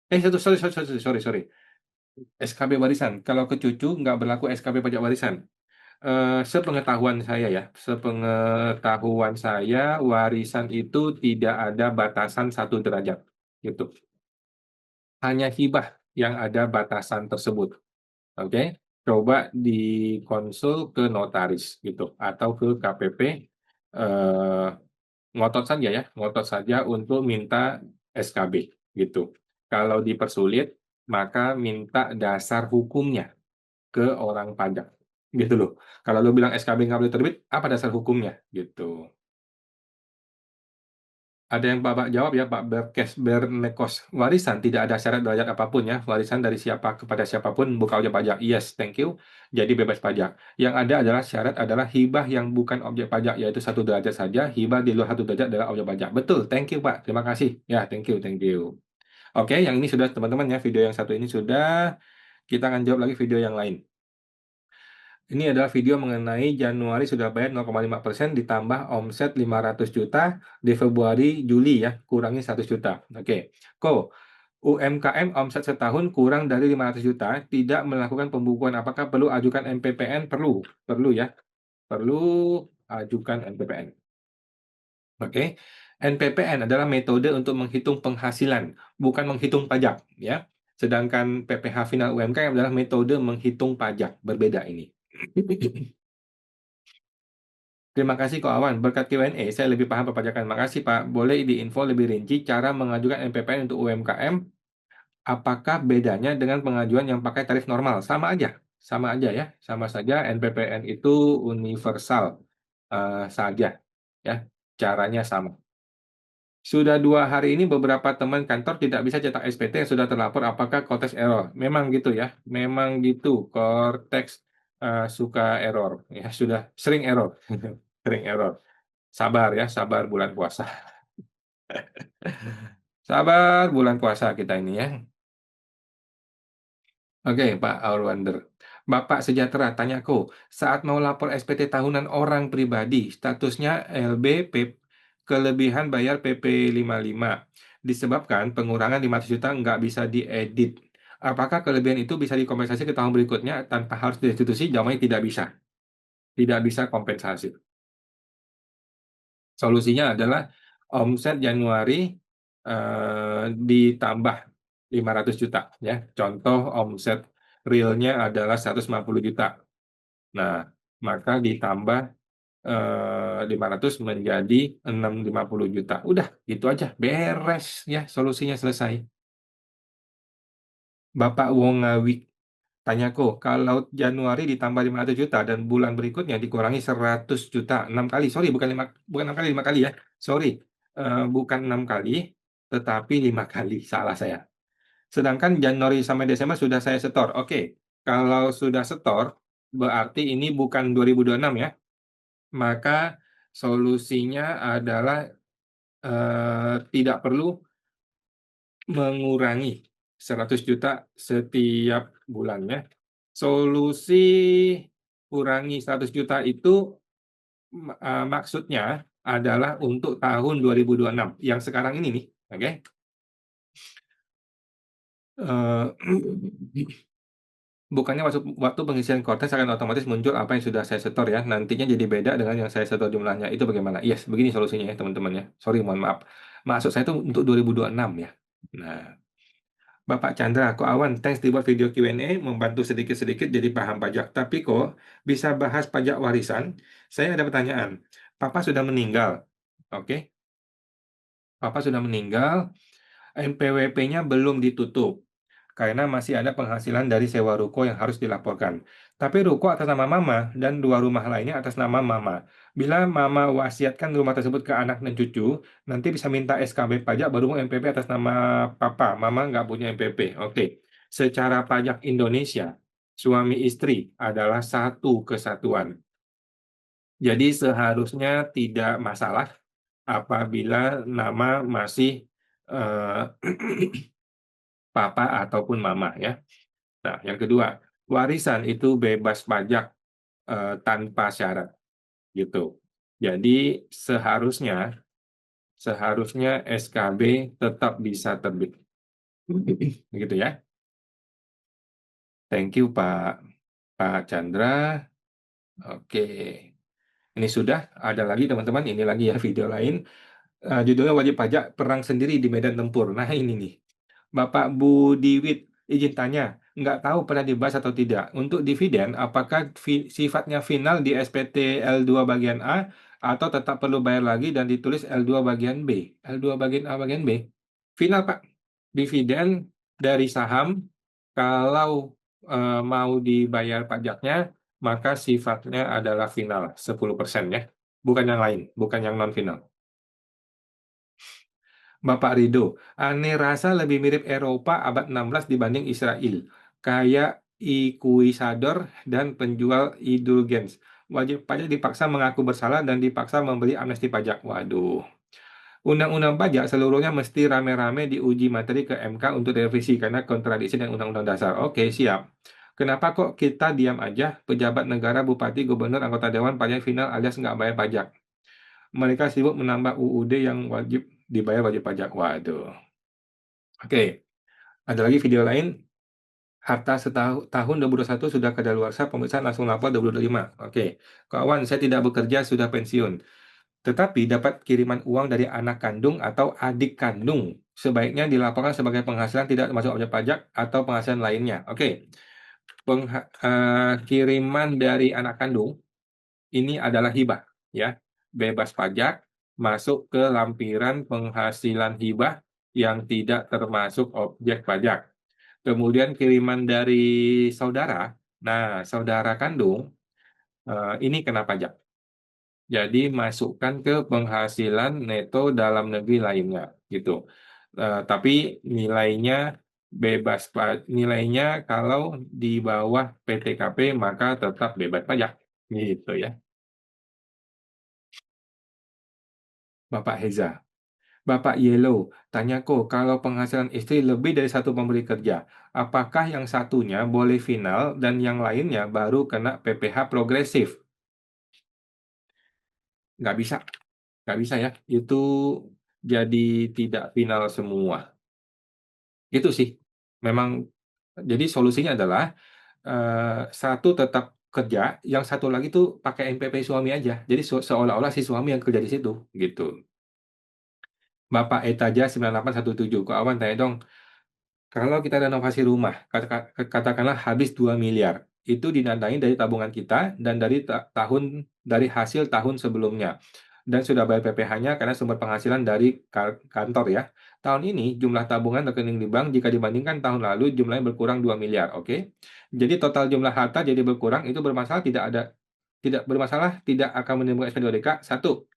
Sorry, sorry, sorry, sorry, sorry. SKB warisan, kalau ke cucu nggak berlaku SKB pajak warisan. Sepengetahuan saya, warisan itu tidak ada batasan 1 derajat, gitu. Hanya hibah yang ada batasan tersebut. Oke, coba dikonsul ke notaris gitu atau ke KPP, eh, ngotot saja ya, ngotot saja untuk minta SKB gitu. Kalau dipersulit, maka minta dasar hukumnya ke orang pajak gitu loh. Kalau lo bilang SKB nggak boleh terbit, apa dasar hukumnya gitu. Ada yang Bapak jawab ya, Pak Bernekos. Warisan tidak ada syarat derajat apapun ya. Warisan dari siapa kepada siapapun bukan objek pajak. Yes, thank you. Jadi bebas pajak. Yang ada adalah syarat adalah hibah yang bukan objek pajak, yaitu 1 derajat saja. Hibah di luar 1 derajat adalah objek pajak. Betul, thank you Pak. Terima kasih. Ya, thank you, thank you. Oke, yang ini sudah teman-teman ya. Video yang satu ini sudah. Kita akan jawab lagi video yang lain. Ini adalah video mengenai Januari sudah bayar 0,5% ditambah omset 500 juta di Februari Juli ya, kurangi 100 juta. Oke. UMKM omset setahun kurang dari 500 juta tidak melakukan pembukuan. Apakah perlu ajukan MPPN? Perlu. Perlu ya. Perlu ajukan MPPN. Oke. NPPN adalah metode untuk menghitung penghasilan, bukan menghitung pajak ya. Sedangkan PPh final UMKM adalah metode menghitung pajak. Berbeda ini. Terima kasih Ko Awan. Berkat Q&A, saya lebih paham perpajakan. Makasih Pak. Boleh diinfo lebih rinci cara mengajukan NPPN untuk UMKM? Apakah bedanya dengan pengajuan yang pakai tarif normal? Sama aja. Sama aja ya. Sama saja NPPN itu universal saja. Ya, caranya sama. Sudah 2 hari ini beberapa teman kantor tidak bisa cetak SPT yang sudah terlapor. Apakah Cortex error? Memang gitu ya. Memang gitu. Cortex suka error. Ya, sudah sering error. Sering error. Sabar ya, sabar bulan puasa. Sabar bulan puasa kita ini ya. Oke, Pak Aurwander. Bapak Sejahtera, tanyaku, saat mau lapor SPT tahunan orang pribadi, statusnya LB kelebihan bayar PP 55, disebabkan pengurangan 500 juta nggak bisa diedit. Apakah kelebihan itu bisa dikompensasi ke tahun berikutnya tanpa harus direstitusi? Jawabannya tidak bisa. Tidak bisa kompensasi. Solusinya adalah omset Januari ditambah 500 juta ya. Contoh omset realnya adalah 150 juta. Nah, maka ditambah 500 menjadi 650 juta. Udah, gitu aja. Beres ya, solusinya selesai. Bapak Wongawi, tanyaku, kalau Januari ditambah 500 juta dan bulan berikutnya dikurangi 100 juta, 6 kali. Sorry, bukan 6 kali, 5 kali ya. Sorry, bukan 6 kali, tetapi 5 kali. Salah saya. Sedangkan Januari sampai Desember sudah saya setor. Oke, kalau sudah setor, berarti ini bukan 2026 ya. Maka solusinya adalah tidak perlu mengurangi 100 juta setiap bulannya. Solusi kurangi 100 juta itu maksudnya adalah untuk tahun 2026 yang sekarang ini nih, oke? Eh, bukannya waktu pengisian kortes akan otomatis muncul apa yang sudah saya setor ya. Nantinya jadi beda dengan yang saya setor jumlahnya. Itu bagaimana? Yes, begini solusinya ya teman-teman ya. Sorry, mohon maaf. Maksud saya itu untuk 2026 ya. Nah, Bapak Chandra, kok Awan, thanks dibuat video Q&A, membantu sedikit-sedikit jadi paham pajak. Tapi kok bisa bahas pajak warisan? Saya ada pertanyaan. Papa sudah meninggal, oke? Papa sudah meninggal, NPWP-nya belum ditutup karena masih ada penghasilan dari sewa ruko yang harus dilaporkan. Tapi ruko atas nama mama dan dua rumah lainnya atas nama mama. Bila mama wasiatkan rumah tersebut ke anak dan cucu, nanti bisa minta SKB pajak baru mau NPP atas nama papa. Mama nggak punya NPP. Oke. Secara pajak Indonesia, suami istri adalah satu kesatuan. Jadi seharusnya tidak masalah apabila nama masih eh, papa ataupun mama ya. Nah, yang kedua, warisan itu bebas pajak tanpa syarat gitu. Jadi seharusnya seharusnya SKB tetap bisa terbit. Begitu ya. Thank you Pak Chandra. Oke. Ini sudah ada lagi teman-teman, ini lagi ya video lain. Judulnya wajib pajak perang sendiri di medan tempur. Nah, ini nih. Bapak Budiwit, izin tanya, nggak tahu pernah dibahas atau tidak. Untuk dividen, apakah sifatnya final di SPT L2 bagian A atau tetap perlu bayar lagi dan ditulis L2 bagian B? L2 bagian A bagian B? Final, Pak. Dividen dari saham, kalau mau dibayar pajaknya, maka sifatnya adalah final, 10% ya. Bukan yang lain, bukan yang non-final. Bapak Rido, aneh rasa lebih mirip Eropa abad 16 dibanding Israel. Kayak Inquisitor dan penjual indulgens. Wajib pajak dipaksa mengaku bersalah dan dipaksa membeli amnesti pajak. Waduh. Undang-undang pajak seluruhnya mesti rame-rame diuji materi ke MK untuk direvisi karena kontradiksi dengan undang-undang dasar. Oke, siap. Kenapa kok kita diam aja? Pejabat negara, bupati, gubernur, anggota dewan, pajak final alias nggak bayar pajak. Mereka sibuk menambah UUD yang wajib dibayar wajib pajak. Waduh. Oke, ada lagi video lain. Harta tahun 2021 sudah kadaluarsa, pemeriksaan langsung lapor 2025. Oke, kawan, saya tidak bekerja, sudah pensiun. Tetapi dapat kiriman uang dari anak kandung atau adik kandung. Sebaiknya dilaporkan sebagai penghasilan tidak termasuk objek pajak atau penghasilan lainnya. Oke, kiriman dari anak kandung ini adalah hibah, ya, bebas pajak, masuk ke lampiran penghasilan hibah yang tidak termasuk objek pajak. Kemudian kiriman dari saudara, nah saudara kandung ini kena pajak. Jadi masukkan ke penghasilan neto dalam negeri lainnya, gitu. Tapi nilainya bebas nilainya kalau di bawah PTKP maka tetap bebas pajak, gitu ya. Bapak Heza. Bapak Yellow, tanyaku, kalau penghasilan istri lebih dari satu pemberi kerja, apakah yang satunya boleh final dan yang lainnya baru kena PPh progresif? Nggak bisa, nggak bisa ya. Itu jadi tidak final semua. Itu sih. Memang, jadi solusinya adalah satu tetap kerja, yang satu lagi tuh pakai NPP suami aja. Jadi seolah-olah si suami yang kerja di situ, gitu. Bapak Etaja 9817, Kok Awan tanya dong, kalau kita renovasi rumah, katakanlah habis 2 miliar, itu dinandai dari tabungan kita dan dari dari hasil tahun sebelumnya. Dan sudah bayar PPh-nya karena sumber penghasilan dari kantor ya. Tahun ini jumlah tabungan rekening di bank jika dibandingkan tahun lalu jumlahnya berkurang 2 miliar, oke? Jadi total jumlah harta jadi berkurang, itu bermasalah tidak bermasalah, tidak akan menimbulkan SP2DK. Satu,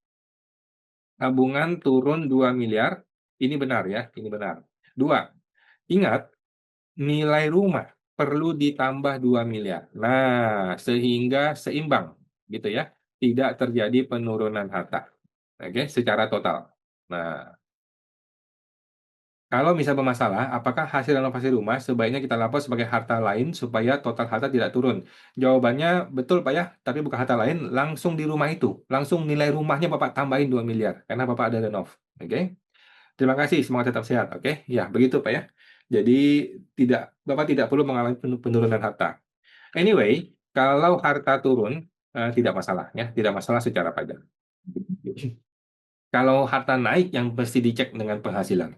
tabungan turun 2 miliar, ini benar ya, ini benar. Dua, ingat nilai rumah perlu ditambah 2 miliar. Nah, sehingga seimbang gitu ya. Tidak terjadi penurunan harta. Oke, secara total. Nah, kalau misal bermasalah, apakah hasil renovasi rumah sebaiknya kita lapor sebagai harta lain supaya total harta tidak turun? Jawabannya betul Pak ya, tapi bukan harta lain, langsung di rumah itu. Langsung nilai rumahnya Bapak tambahin 2 miliar, karena Bapak ada renov. Oke? Terima kasih, semoga tetap sehat. Oke? Ya, begitu Pak ya. Jadi, Bapak tidak perlu mengalami penurunan harta. Anyway, kalau harta turun, tidak masalah ya, tidak masalah secara pajak. Kalau harta naik, yang mesti dicek dengan penghasilan.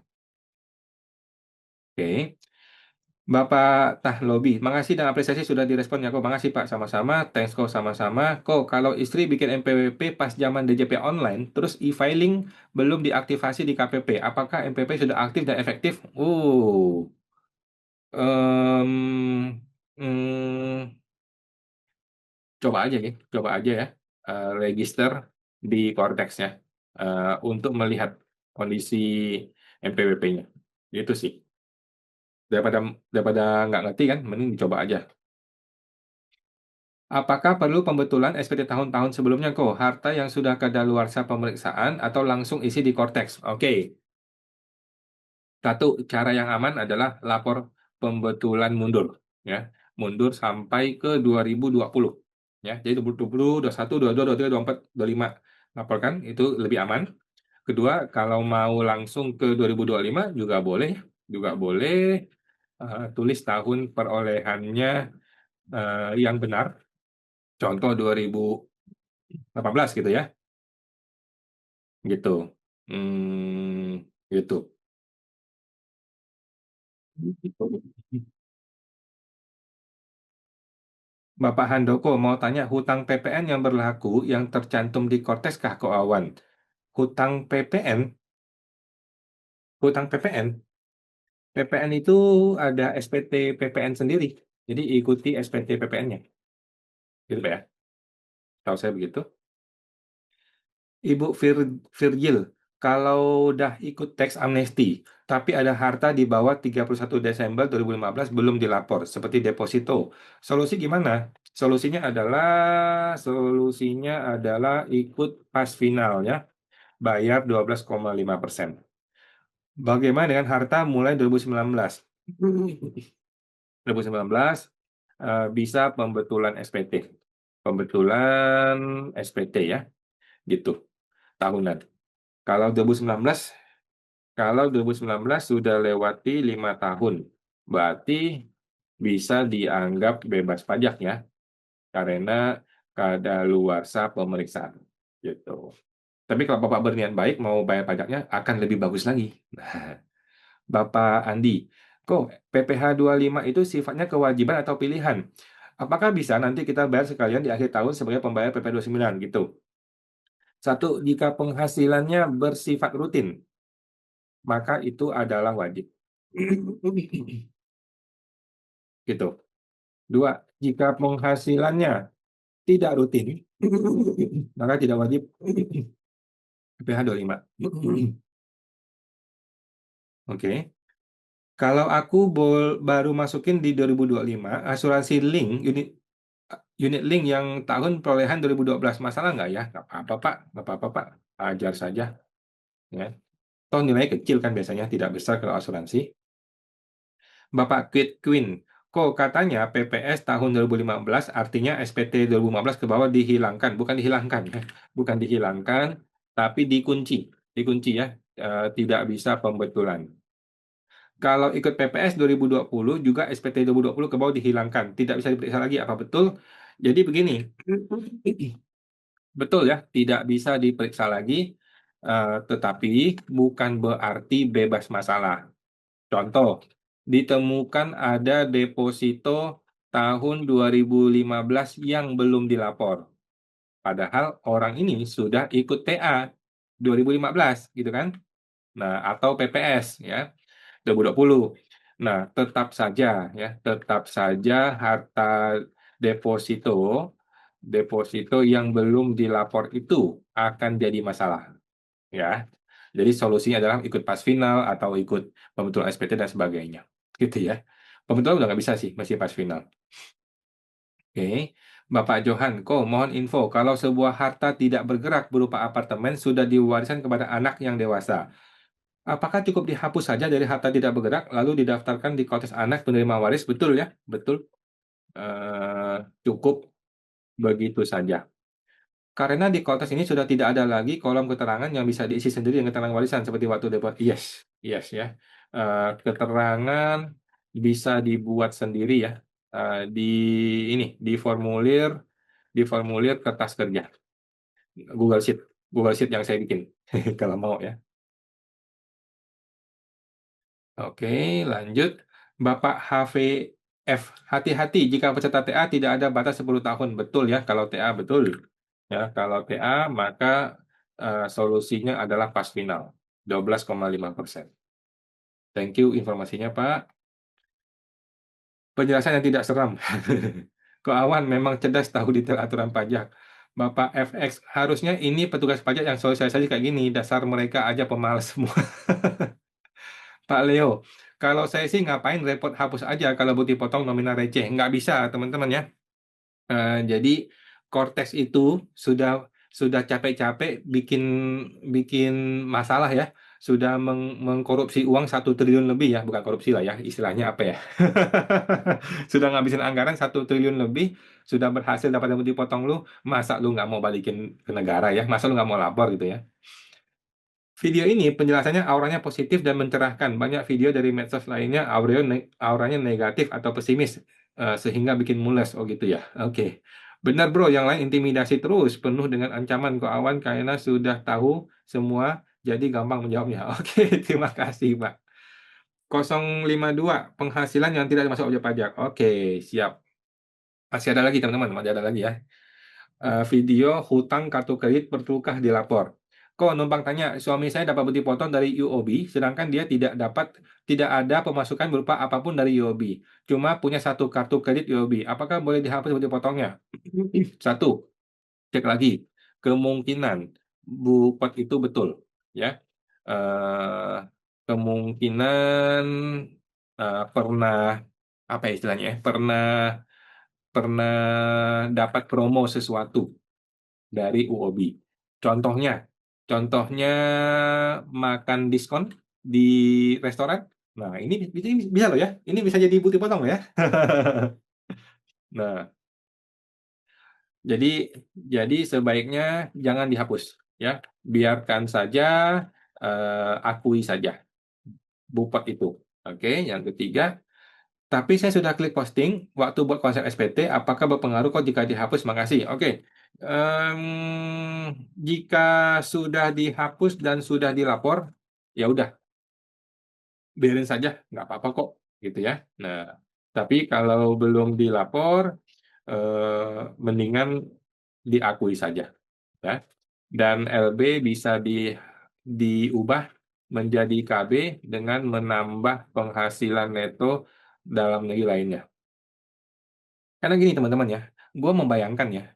Oke. Bapak Tahlobi, makasih dan apresiasi sudah direspon ya kok. Makasih Pak, sama-sama. Thanks kok sama-sama. Kok kalau istri bikin NPWP pas zaman DJP online, terus e-filing belum diaktifasi di KPP, apakah NPWP sudah aktif dan efektif? Em, hmm, coba aja ya, coba aja ya, register di Cortex ya, untuk melihat kondisi NPWP-nya. Itu sih. Daripada daripada nggak ngerti kan, mending dicoba aja. Apakah perlu pembetulan SPT tahun-tahun sebelumnya kok? Harta yang sudah kadaluarsa pemeriksaan atau langsung isi di Cortex? Oke. Satu, cara yang aman adalah lapor pembetulan mundur. Ya. Mundur sampai ke 2020. Ya. Jadi 2020, 21, 22, 23, 24, 25. Laporkan, itu lebih aman. Kedua, kalau mau langsung ke 2025 juga boleh. Juga boleh, tulis tahun perolehannya yang benar. Contoh 2018 gitu ya. Gitu. Gitu. Bapak Handoko mau tanya, hutang PPN yang berlaku yang tercantum di Kortes kah Ko Awan? Hutang PPN, hutang PPN, PPN itu ada SPT PPN sendiri. Jadi ikuti SPT PPN-nya. Gitu Pak ya. Tahu saya begitu. Ibu Virgil, kalau udah ikut teks amnesti, tapi ada harta di bawah 31 Desember 2015 belum dilapor, seperti deposito. Solusi gimana? Solusinya adalah ikut pas finalnya, bayar 12,5%. Bagaimana dengan harta mulai 2019? 2019 bisa pembetulan SPT. Pembetulan SPT ya, gitu, tahunan. Kalau 2019 Kalau 2019 sudah lewati 5 tahun, berarti bisa dianggap bebas pajak ya, karena kadaluarsa pemeriksaan. Gitu. Tapi kalau Bapak berniat baik mau bayar pajaknya akan lebih bagus lagi. Nah, Bapak Andi, kok PPh 25 itu sifatnya kewajiban atau pilihan? Apakah bisa nanti kita bayar sekalian di akhir tahun sebagai pembayar PP 29 gitu? Satu, jika penghasilannya bersifat rutin, maka itu adalah wajib. Gitu. Dua, jika penghasilannya tidak rutin, maka tidak wajib PPh 25. Oke. Kalau aku baru masukin di 2025, asuransi link, unit link yang tahun perolehan 2012, masalah nggak ya? Nggak apa-apa, Pak. Nggak apa-apa, Pak. Ajar saja. Ya. Toh nilainya kecil kan biasanya, tidak besar kalau asuransi. Bapak Queen, kok katanya PPS tahun 2015 artinya SPT 2015 ke bawah dihilangkan, bukan dihilangkan ya, bukan dihilangkan, tapi dikunci, dikunci ya, tidak bisa pembetulan. Kalau ikut PPS 2020 juga SPT 2020 ke bawah dihilangkan, tidak bisa diperiksa lagi apa betul? Jadi begini, betul ya, tidak bisa diperiksa lagi, tetapi bukan berarti bebas masalah. Contoh, ditemukan ada deposito tahun 2015 yang belum dilapor. Padahal orang ini sudah ikut TA 2015, gitu kan? Nah, atau PPS ya, 2020. Nah, tetap saja harta deposito deposito yang belum dilapor itu akan jadi masalah, ya. Jadi solusinya adalah ikut pas final atau ikut pembetulan SPT dan sebagainya. Gitu ya. Pembetulan udah nggak bisa sih, masih pas final. Oke. Bapak Johan, mohon info kalau sebuah harta tidak bergerak berupa apartemen sudah diwariskan kepada anak yang dewasa. Apakah cukup dihapus saja dari harta tidak bergerak lalu didaftarkan di kotak anak penerima waris? Betul ya? Betul. Cukup begitu saja. Karena di kotak ini sudah tidak ada lagi kolom keterangan yang bisa diisi sendiri dengan keterangan warisan seperti waktu dapat. Yes, yes ya. Keterangan bisa dibuat sendiri ya. Di di formulir kertas kerja. Google Sheet, Google Sheet yang saya bikin kalau mau ya. Oke, lanjut. Bapak HVF, hati-hati jika peserta TA tidak ada batas 10 tahun. Betul ya, kalau TA betul. Ya, kalau TA maka solusinya adalah pas final, 12,5%. Thank you informasinya, Pak. Penjelasan yang tidak seram. Kok Awan memang cerdas tahu detail aturan pajak. Bapak FX, harusnya ini petugas pajak yang sosialisasi kayak gini. Dasar mereka aja pemalas semua. Pak Leo, kalau saya sih ngapain repot hapus aja kalau bukti potong nominal receh. Nggak bisa, teman-teman ya. Jadi Cortex itu sudah capek-capek bikin bikin masalah ya, sudah mengkorupsi uang 1 triliun lebih ya, bukan korupsi lah ya, istilahnya apa ya? Sudah ngabisin anggaran 1 triliun lebih, sudah berhasil dapat yang dipotong lu, masa lu nggak mau balikin ke negara ya? Masa lu nggak mau lapor gitu ya? Video ini penjelasannya auranya positif dan mencerahkan. Banyak video dari medsos lainnya auranya negatif atau pesimis, sehingga bikin mules. Oh gitu ya. Oke. Benar bro, yang lain intimidasi terus, penuh dengan ancaman kok Awan karena sudah tahu semua, jadi gampang menjawabnya. Oke, terima kasih Pak. 052, penghasilan yang tidak masuk objek pajak. Oke, siap. Masih ada lagi teman-teman, masih ada lagi ya. Video hutang kartu kredit perlukah dilapor. Kok numpang tanya, suami saya dapat bukti potong dari UOB, sedangkan dia tidak ada pemasukan berupa apapun dari UOB. Cuma punya satu kartu kredit UOB. Apakah boleh dihapus bukti potongnya? Satu, cek lagi. Kemungkinan Bupet itu betul, ya. Eh, Kemungkinan pernah apa ya istilahnya? Pernah pernah dapat promo sesuatu dari UOB. Contohnya, contohnya makan diskon di restoran. Nah, ini bisa loh ya. Ini bisa jadi bukti potong loh ya. Nah, jadi sebaiknya jangan dihapus ya. Biarkan saja, akui saja Bupet itu. Oke, yang ketiga, tapi saya sudah klik posting waktu buat konsep SPT, apakah berpengaruh kok jika dihapus? Makasih. Oke. Jika sudah dihapus dan sudah dilapor, ya udah, biarin saja, nggak apa-apa kok, gitu ya. Nah, tapi kalau belum dilapor, mendingan diakui saja, ya. Dan LB bisa diubah menjadi KB dengan menambah penghasilan neto dalam negeri lainnya. Karena gini teman-teman ya, gue membayangkan ya,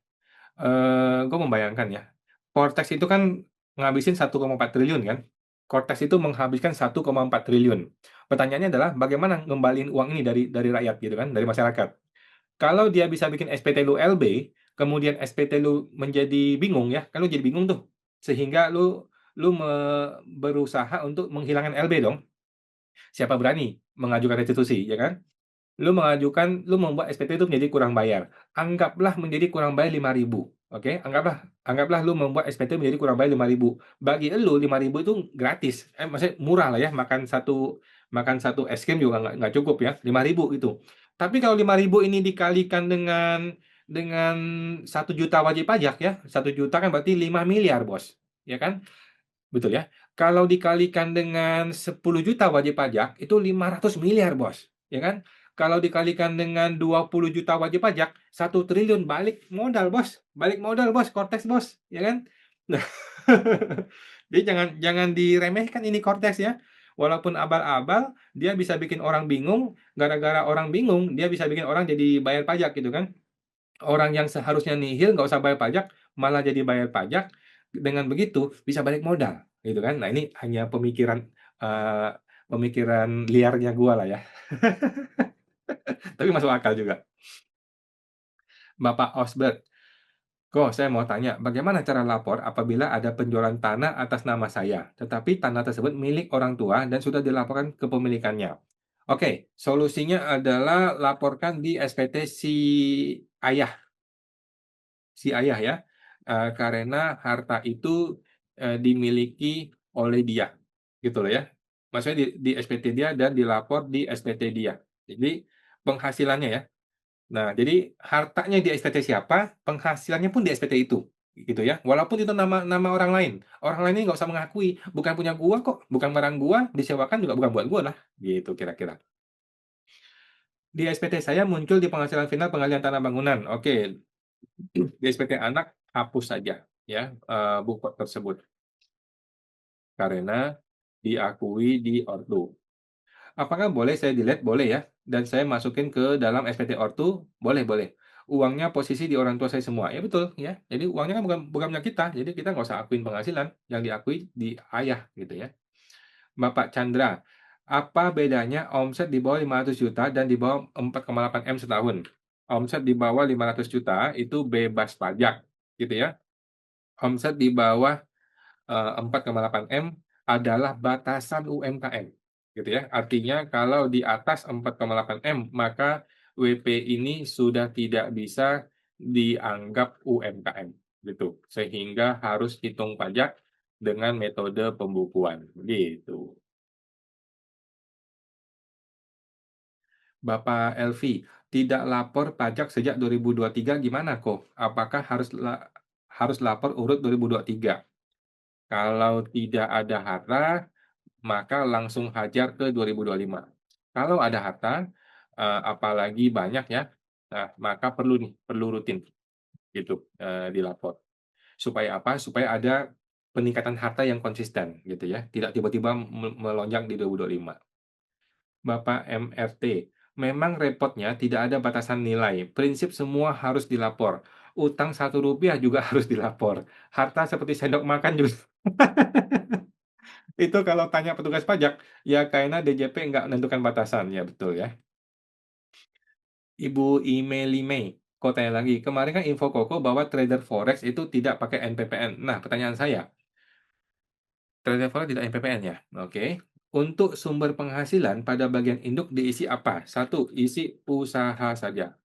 Cortex itu kan ngabisin 1,4 triliun kan? Cortex itu menghabiskan 1,4 triliun. Pertanyaannya adalah bagaimana ngembaliin uang ini dari rakyat gitu kan, dari masyarakat. Kalau dia bisa bikin SPT lu LB, kemudian SPT lu menjadi bingung ya, kan lu jadi bingung tuh. Sehingga lu lu berusaha untuk menghilangkan LB dong. Siapa berani mengajukan restitusi, ya kan? Lu membuat SPT itu menjadi kurang bayar. Anggaplah menjadi kurang bayar 5.000, oke? Anggaplah lu membuat SPT menjadi kurang bayar 5.000. Bagi elu 5.000 itu gratis, maksudnya murah lah ya, makan satu es krim juga nggak cukup ya, 5.000 itu. Tapi kalau 5.000 ini dikalikan dengan 1 juta wajib pajak ya, 1 juta kan berarti 5 miliar, Bos, ya kan? Betul ya? Kalau dikalikan dengan 10 juta wajib pajak, itu 500 miliar, Bos, ya kan? Kalau dikalikan dengan 20 juta wajib pajak, 1 triliun balik modal, Bos, Cortex, Bos, ya kan? Nah, jadi jangan diremehkan ini Cortex ya. Walaupun abal-abal, dia bisa bikin orang bingung, gara-gara orang bingung, dia bisa bikin orang jadi bayar pajak gitu kan. Orang yang seharusnya nihil nggak usah bayar pajak, malah jadi bayar pajak, dengan begitu bisa balik modal, gitu kan. Nah ini hanya eee, pemikiran liarnya gua lah ya, tapi masuk akal juga. Bapak Osbert, saya mau tanya, bagaimana cara lapor apabila ada penjualan tanah atas nama saya, tetapi tanah tersebut milik orang tua dan sudah dilaporkan kepemilikannya? Oke, solusinya adalah laporkan di SPT ayah. Si ayah ya, karena harta itu, dimiliki oleh dia, gitu loh ya. Maksudnya di SPT dia dan dilapor di SPT dia. Jadi penghasilannya ya. Nah, jadi hartanya di SPT siapa, penghasilannya pun di SPT itu, gitu ya. Walaupun itu nama nama orang lain ini nggak usah mengakui, "Bukan punya gua kok, bukan barang gua, disewakan juga bukan buat gua lah." Gitu kira-kira. Di SPT saya muncul di penghasilan final pengalihan tanah bangunan. Oke, di SPT anak hapus saja ya, buku tersebut karena diakui di ortu. Apakah boleh saya delete? Boleh ya, dan saya masukin ke dalam SPT ortu? Boleh boleh. Uangnya posisi di orang tua saya semua. Ya betul ya. Jadi uangnya kan bukan bukan punya kita, jadi kita nggak usah akuin penghasilan, yang diakui di ayah gitu ya. Bapak Chandra, apa bedanya omset di bawah 500 juta dan di bawah 4,8 M setahun? Omset di bawah 500 juta itu bebas pajak gitu ya. Omset di bawah 4,8 M adalah batasan UMKM, gitu ya. Artinya kalau di atas 4,8 M, maka WP ini sudah tidak bisa dianggap UMKM, gitu. Sehingga harus hitung pajak dengan metode pembukuan, gitu. Bapak Elvi, tidak lapor pajak sejak 2023 gimana kok? Apakah harus lapor urut 2023? Kalau tidak ada harta, maka langsung hajar ke 2025. Kalau ada harta, apalagi banyak ya, nah maka perlu rutin gitu, dilapor. Supaya apa? Supaya ada peningkatan harta yang konsisten gitu ya, tidak tiba-tiba melonjak di 2025. Bapak MRT, memang repotnya tidak ada batasan nilai, prinsip semua harus dilapor. Utang Rp1 juga harus dilapor. Harta seperti sendok makan juga. Itu kalau tanya petugas pajak, ya karena DJP nggak menentukan batasan, ya betul ya. Ibu Imelime, kok tanya lagi, kemarin kan info Koko bahwa trader forex itu tidak pakai NPPN. Nah, pertanyaan saya, trader forex tidak NPPN ya? Oke. Untuk sumber penghasilan pada bagian induk diisi apa? Satu, isi usaha saja.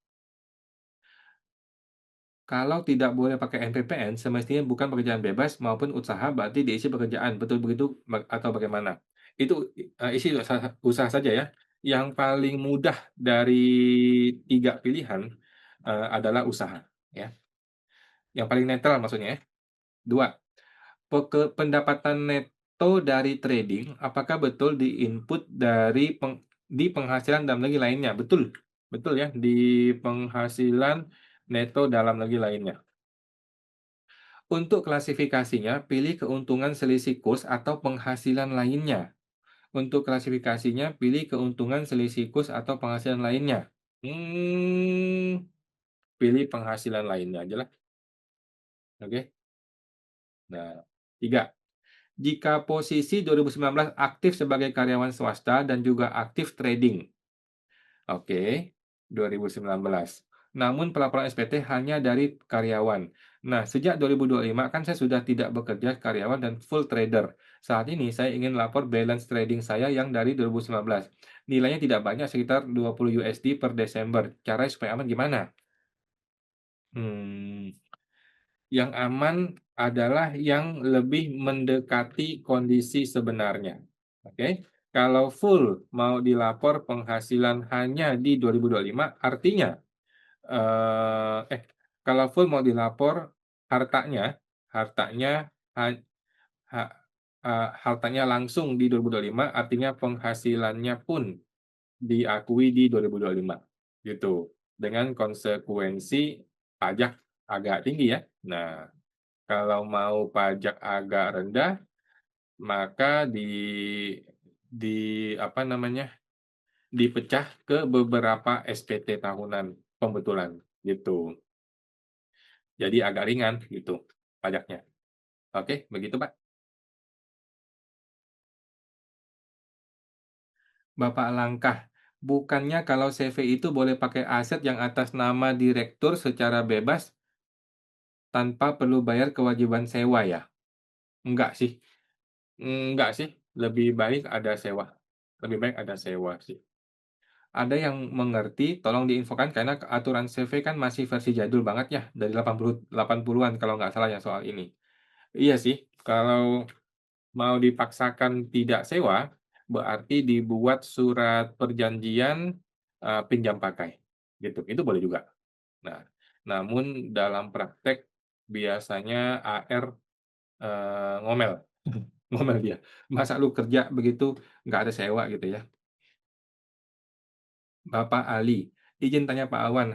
Kalau tidak boleh pakai NPPN, semestinya bukan pekerjaan bebas maupun usaha, berarti diisi pekerjaan. Betul begitu atau bagaimana? Itu isi usaha saja ya. Yang paling mudah dari 3 pilihan, adalah usaha, ya. Yang paling netral maksudnya ya. 2, pendapatan neto dari trading, apakah betul di-input di penghasilan dalam negeri lainnya? Betul, betul ya, di penghasilan neto dalam negeri lainnya. Untuk klasifikasinya, pilih keuntungan selisih kurs atau penghasilan lainnya. Untuk klasifikasinya, pilih keuntungan selisih kurs atau penghasilan lainnya. Pilih penghasilan lainnya aja lah. Oke. Nah, 3. Jika posisi 2019 aktif sebagai karyawan swasta dan juga aktif trading. Oke, 2019. Namun pelaporan SPT hanya dari karyawan. Nah, sejak 2025 kan saya sudah tidak bekerja karyawan dan full trader. Saat ini saya ingin lapor balance trading saya yang dari 2019. Nilainya tidak banyak, sekitar 20 USD per Desember. Caranya supaya aman gimana? Hmm, yang aman adalah yang lebih mendekati kondisi sebenarnya. Oke. Kalau full mau dilapor penghasilan hanya di 2025, artinya kalau full mau dilapor hartanya hartanya ha ha hartanya langsung di 2025, artinya penghasilannya pun diakui di 2025, gitu. Dengan konsekuensi pajak agak tinggi ya. Nah, kalau mau pajak agak rendah, maka apa namanya, dipecah ke beberapa SPT tahunan pembetulan, gitu. Jadi agak ringan gitu pajaknya. Oke, begitu, Pak. Bapak Langkah, bukannya kalau CV itu boleh pakai aset yang atas nama direktur secara bebas tanpa perlu bayar kewajiban sewa ya? Enggak sih, enggak sih, lebih baik ada sewa. Lebih baik ada sewa sih. Ada yang mengerti, tolong diinfokan karena aturan CV kan masih versi jadul banget ya, dari 80-an kalau nggak salah ya soal ini. Iya sih, kalau mau dipaksakan tidak sewa, berarti dibuat surat perjanjian, pinjam pakai, gitu. Itu boleh juga. Nah, namun dalam praktek biasanya AR, ngomel, ngomel dia, "Masa lu kerja begitu nggak ada sewa?" Gitu ya. Bapak Ali, izin tanya Pak Awan,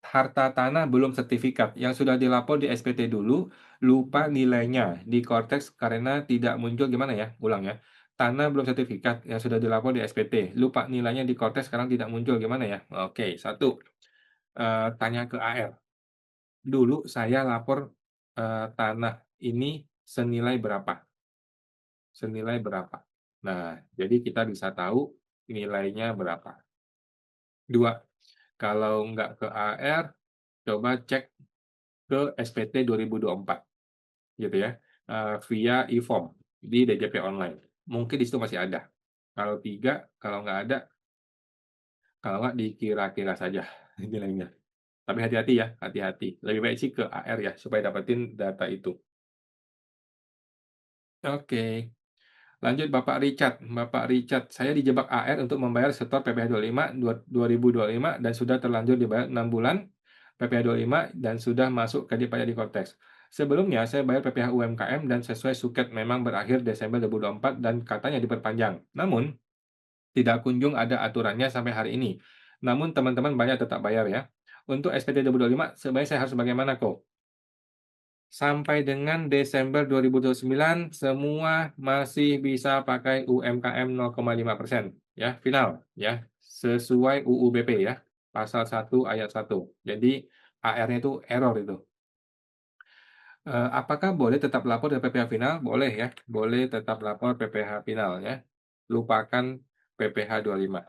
harta tanah belum sertifikat, yang sudah dilapor di SPT dulu, lupa nilainya di Kortex karena tidak muncul gimana ya? Ulang ya. Tanah belum sertifikat, yang sudah dilapor di SPT, lupa nilainya di Kortex sekarang tidak muncul gimana ya? Oke, satu, tanya ke AR. Dulu saya lapor, tanah ini senilai berapa? Senilai berapa? Nah, jadi kita bisa tahu nilainya berapa. Dua, kalau nggak ke AR, coba cek ke SPT 2024 gitu ya, via e-form di DJP online. Mungkin di situ masih ada. Kalau 3, kalau nggak ada, kalau nggak dikira-kira saja nilainya. Tapi hati-hati ya, hati-hati. Lebih baik sih ke AR ya, supaya dapetin data itu. Oke. Lanjut Bapak Richard. Bapak Richard, saya dijebak AR untuk membayar setor PPh 25 2025 dan sudah terlanjur dibayar 6 bulan PPh 25 dan sudah masuk kredit pajak di Kortex. Sebelumnya saya bayar PPh UMKM dan sesuai suket memang berakhir Desember 2024 dan katanya diperpanjang. Namun, tidak kunjung ada aturannya sampai hari ini. Namun teman-teman banyak tetap bayar ya. Untuk SPT 2025 sebenarnya saya harus bagaimana kok? Sampai dengan Desember 2029 semua masih bisa pakai UMKM 0,5% ya, final ya, sesuai UU BP ya, pasal 1 ayat 1. Jadi AR-nya itu error itu. Apakah boleh tetap lapor dari PPh final? Boleh ya, boleh tetap lapor PPh final ya. Lupakan PPh 25.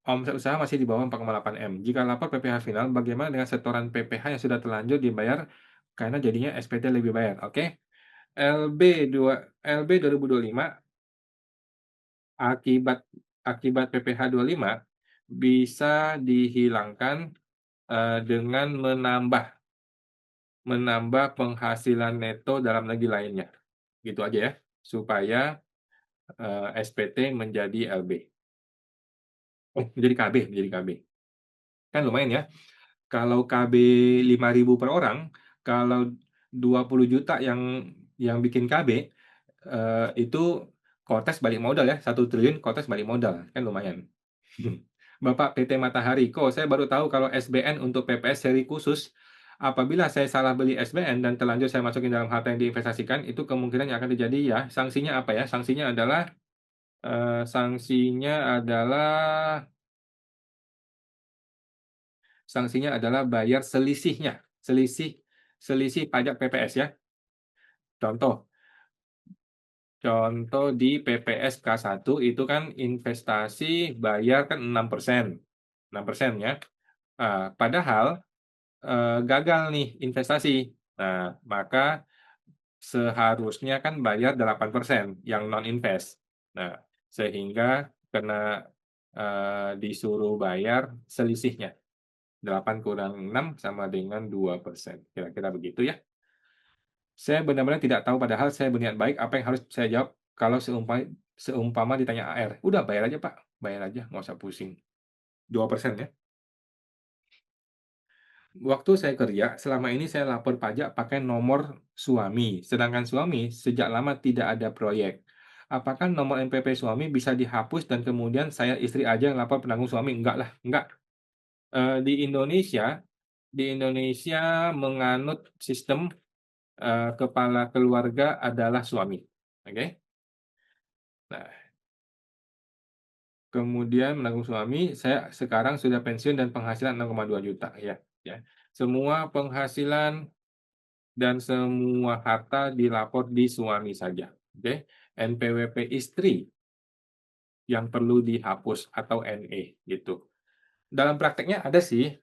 Omset usaha masih di bawah 4,8 M. Jika lapor PPh final, bagaimana dengan setoran PPh yang sudah terlanjur dibayar karena jadinya SPT lebih bayar? Oke. LB 2025 akibat akibat PPh 25 bisa dihilangkan, dengan menambah penghasilan neto dalam negeri lainnya. Gitu aja ya, supaya, SPT menjadi LB. Oh, menjadi KB. Kan lumayan ya. Kalau KB 5.000 per orang, kalau 20 juta yang bikin KB, itu Kotes balik modal ya, 1 triliun Kotes balik modal, kan lumayan. Bapak PT Matahari, kok saya baru tahu kalau SBN untuk PPS seri khusus, apabila saya salah beli SBN dan terlanjur saya masukin dalam harta yang diinvestasikan, itu kemungkinan yang akan terjadi ya, sanksinya apa ya? Sanksinya adalah bayar selisihnya, selisih selisih pajak PPS ya. Contoh contoh di PPS K1 itu kan investasi bayar kan 6%, 6% ya. Padahal gagal nih investasi. Nah, maka seharusnya kan bayar 8% yang non-invest. Nah, sehingga kena, disuruh bayar selisihnya, 8 kurang 6 sama dengan 2%, kira-kira begitu ya. Saya benar-benar tidak tahu padahal saya berniat baik, apa yang harus saya jawab kalau seumpama ditanya AR? Udah bayar aja Pak, bayar aja, nggak usah pusing. 2% ya. Waktu saya kerja, selama ini saya lapor pajak pakai nomor suami, sedangkan suami sejak lama tidak ada proyek. Apakah nomor NPP suami bisa dihapus dan kemudian saya istri aja yang lapor penanggung suami? Enggak lah, enggak. Di Indonesia menganut sistem, kepala keluarga adalah suami, oke? Nah, kemudian menanggung suami, saya sekarang sudah pensiun dan penghasilan 6,2 juta, ya. Semua penghasilan dan semua harta dilapor di suami saja, oke. NPWP istri yang perlu dihapus atau NE gitu. Dalam prakteknya ada sih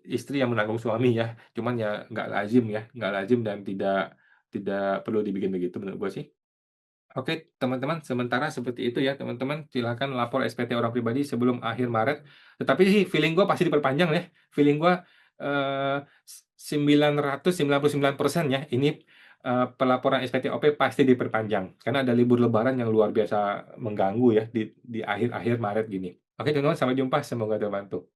istri yang menanggung suami ya, cuman ya nggak lazim dan tidak tidak perlu dibikin begitu menurut gua sih. Oke, teman-teman, sementara seperti itu ya, teman-teman. Silakan lapor SPT orang pribadi sebelum akhir Maret. Tetapi sih feeling gua pasti diperpanjang ya. Feeling gua, 99% ya, ini, pelaporan SPT OP pasti diperpanjang. Karena ada libur lebaran yang luar biasa mengganggu ya di akhir-akhir Maret gini. Oke, teman-teman, sampai jumpa, semoga terbantu.